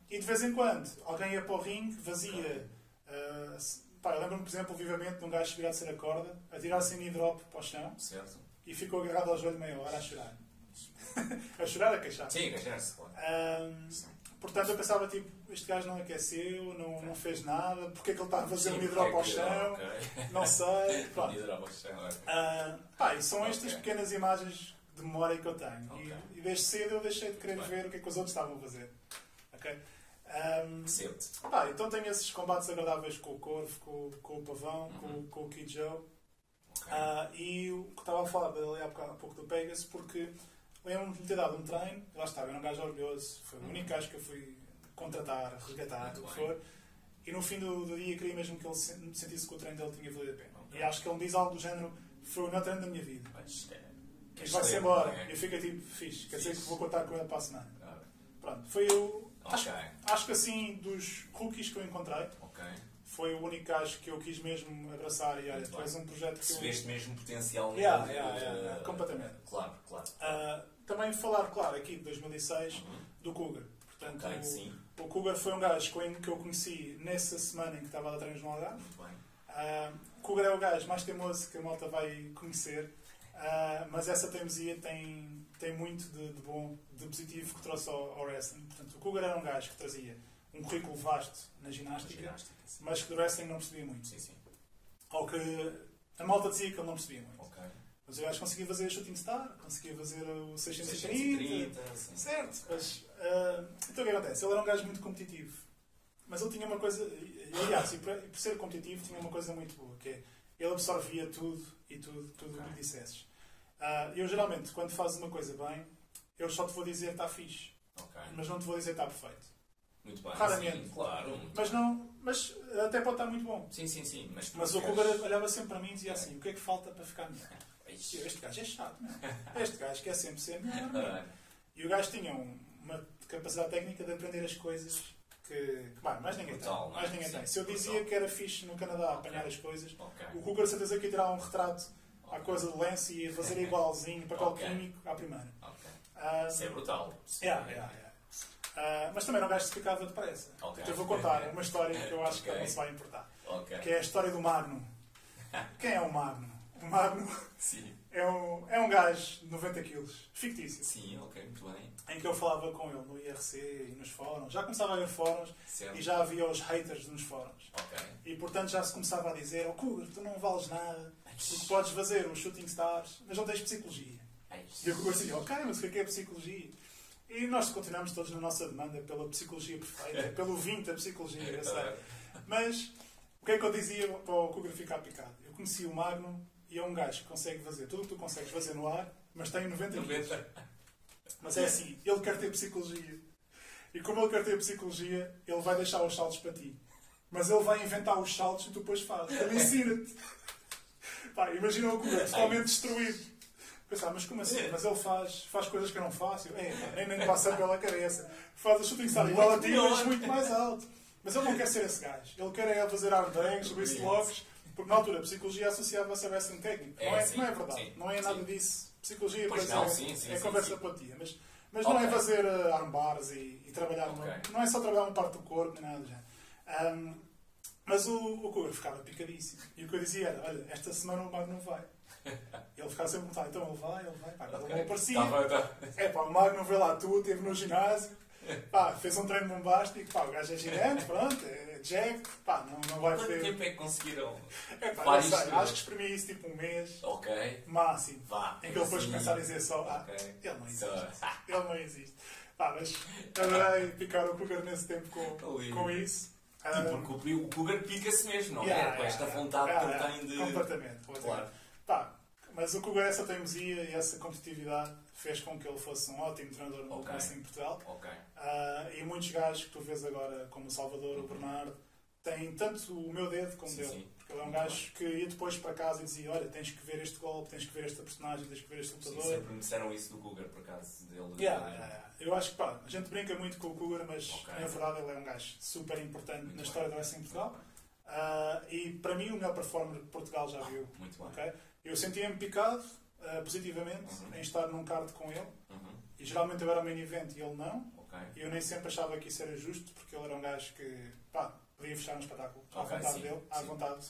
E de vez em quando alguém ia para o ringue, vazia. Eu lembro-me, por exemplo, vivamente de um gajo virado ser a corda, a tirar-se em knee drop para o chão. Certo. E ficou agarrado ao joelho meia hora a chorar. A chorar, a queixar. Sim, a queixar-se, claro. Portanto, eu pensava, tipo, este gajo não aqueceu, não fez nada, porque é que ele está a fazer um knee drop ao chão? Não sei. E são estas pequenas imagens de memória que eu tenho. E desde cedo eu deixei de querer ver o que é que os outros estavam a fazer. Então tenho esses combates agradáveis com o Corvo, com o Pavão, com o Kid Joe. E o que estava a falar dele há pouco do Pegasus, porque lembro-me de lhe ter dado um treino, lá estava, era um gajo orgulhoso, foi o único gajo que eu fui contratar, resgatar, o que for, e no fim do dia queria mesmo que ele sentisse que o treino dele tinha valido a pena. E acho que ele me diz algo do género, foi o melhor treino da minha vida. Mas vai-se embora. Eu fico tipo, fixe, quer dizer que vou contar com ele para a semana. Pronto, foi o... Acho que assim, dos rookies que eu encontrei, foi o único gajo que eu quis mesmo abraçar e olha, tu és um projeto que percebeste mesmo potencial completamente. Claro. Também falar, claro, aqui de 2006, do Cougar. Portanto, o Cougar foi um gajo que eu conheci nessa semana em que estava a dar treinos no Algarve. O Cougar é o gajo mais teimoso que a malta vai conhecer, mas essa teimosia tem muito de bom, de positivo que trouxe ao wrestling. Portanto, o Cougar era um gajo que trazia um currículo vasto na ginástica, mas que do wrestling não percebia muito. Ou que a malta dizia que ele não percebia muito. Mas o gajo conseguia fazer a Shooting Star, conseguia fazer o 630, certo? Mas, então o que acontece? Ele era um gajo muito competitivo. Mas ele tinha uma coisa, aliás, e por ser competitivo, tinha uma coisa muito boa, que é, ele absorvia tudo o que lhe dissesses. Eu geralmente, quando fazes uma coisa bem, eu só te vou dizer que está fixe. Mas não te vou dizer que está perfeito. Muito bem. Raramente. Sim, claro. Mas até pode estar muito bom. Sim. Mas o Cougar olhava sempre para mim e dizia assim, o que é que falta para ficar melhor? Este gajo é chato, não? Este gajo quer sempre ser melhor. E o gajo tinha uma capacidade técnica de aprender as coisas que mais ninguém tem. Se eu dizia que era fixe no Canadá apanhar as coisas, o Cougar certeza que ia tirar um retrato à coisa de Lance e ia fazer igualzinho, papel químico, à primeira. Isso é brutal. Mas também era um gajo que se ficava depressa. Então eu vou contar uma história que eu acho que não se vai importar. Que é a história do Magnum. Quem é o Magnum? O Magnum é um gajo de 90 kg, fictício. Sim, muito bem. Em que eu falava com ele no IRC e nos fóruns. Já começava a haver fóruns e já havia os haters nos fóruns. E portanto já se começava a dizer: Cougar, tu não vales nada, porque podes fazer os Shooting Stars, mas não tens psicologia. E eu dizia: mas o que é psicologia? E nós continuamos todos na nossa demanda pela psicologia perfeita, pelo 20 da psicologia, eu sei. Mas O que é que eu dizia para o Cougar ficar picado? Eu conheci o Magnum e é um gajo que consegue fazer tudo o que tu consegues fazer no ar, mas tem 90 quilos. Mas é assim, ele quer ter psicologia. E como ele quer ter psicologia, ele vai deixar os saltos para ti. Mas ele vai inventar os saltos e tu depois fazes. Ele ensina-te. Pá, imagina o Cougar totalmente destruído. Pensar, mas como assim? Mas ele faz coisas que eu não faço. Nem passa pela cabeça. Faz a shooting star igual a ti, mas muito mais alto. Mas ele não quer ser esse gajo. Ele quer fazer armbangs, wrist locks, porque na altura a psicologia associava-se a wrestling técnico. Não é verdade. Sim, não é nada disso. Psicologia é conversa para ti. Mas não é fazer armbars e trabalhar. Não é só trabalhar uma parte do corpo, nem nada do género. Mas o Cougar ficava picadíssimo. E o que eu dizia era, olha, esta semana o Magnum vai. Ele ficava sempre a perguntar, então ele vai. Pá, ele não aparecia. Pá, o Magnum veio lá tudo, esteve no ginásio, pá, fez um treino bombástico, pá, o gajo é gigante, pronto, é jack, pá, não vai poder... Quanto tempo é que conseguiram? Pá, não sei, acho que exprimi isso tipo um mês, máximo, em que ele depois começar a dizer só, ele não existe. Pá, mas adorei picar o Cougar nesse tempo com isso. E porque o Cougar pica-se mesmo, não é? Com esta vontade que ele tem de... Completamente. Claro. Pá, mas o Cougar, essa teimosia e essa competitividade fez com que ele fosse um ótimo treinador no wrestling em Portugal. E muitos gajos que tu vês agora, como o Salvador, o Bernardo, têm tanto o meu dedo como dele. Porque ele é um gajo que ia depois para casa e dizia, olha, tens que ver este golpe, tens que ver esta personagem, tens que ver este lutador. Sempre me disseram isso do Cougar, por acaso, dele. Eu acho que, pá, a gente brinca muito com o Cougar, mas na verdade ele é um gajo super importante na história do wrestling em Portugal. E para mim o melhor performer que Portugal já viu. Muito bem. Eu sentia-me picado positivamente em estar num card com ele. E geralmente eu era main event e ele não. E eu nem sempre achava que isso era justo, porque ele era um gajo que, pá, podia fechar um espetáculo à vontade dele, à vontade.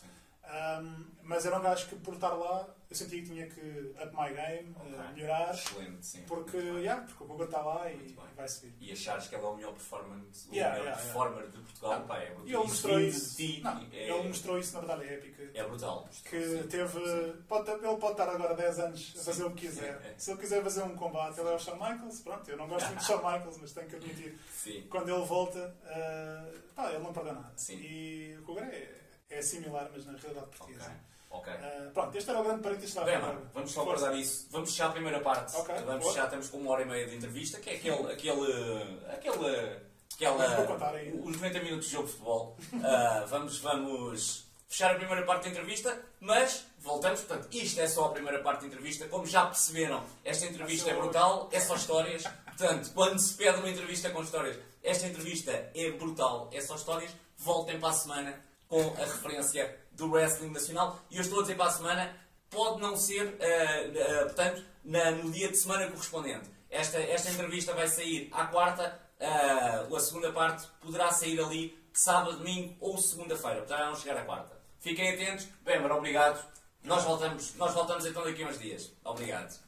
Mas era um gajo que, por estar lá, eu sentia que tinha que up my game, melhorar. Excelente, sim. Porque o Cougar está lá e vai subir. E achares que ele é o melhor performance, performer de Portugal, pá, é brutal. E ele mostrou isso. Ele mostrou isso na Batalha Épica. É brutal. Que teve. Ele pode estar agora 10 anos a fazer o que quiser. Se ele quiser fazer um combate, ele é o Shawn Michaels. Pronto, eu não gosto muito de Shawn Michaels, mas tenho que admitir. Quando ele volta, ele não perde nada. E o Cougar é similar, mas na realidade portuguesa. Pronto, este era o grande parênteses da agora. Vamos só guardar isso. Vamos fechar a primeira parte. Vamos fechar, estamos com 1h30 de entrevista, que é os 90 minutos de jogo de futebol. Vamos fechar a primeira parte da entrevista, mas voltamos. Portanto, isto é só a primeira parte da entrevista. Como já perceberam, esta entrevista é brutal, é só histórias. Portanto, quando se pede uma entrevista com histórias, esta entrevista é brutal, é só histórias. Voltem para a semana com a referência do wrestling nacional. E eu estou a dizer para a semana, pode não ser, portanto, no dia de semana correspondente. Esta entrevista vai sair à quarta, a segunda parte poderá sair ali sábado, domingo ou segunda-feira. Portanto, não chegar à quarta. Fiquem atentos. Bem, obrigado. Nós voltamos então daqui a uns dias. Obrigado.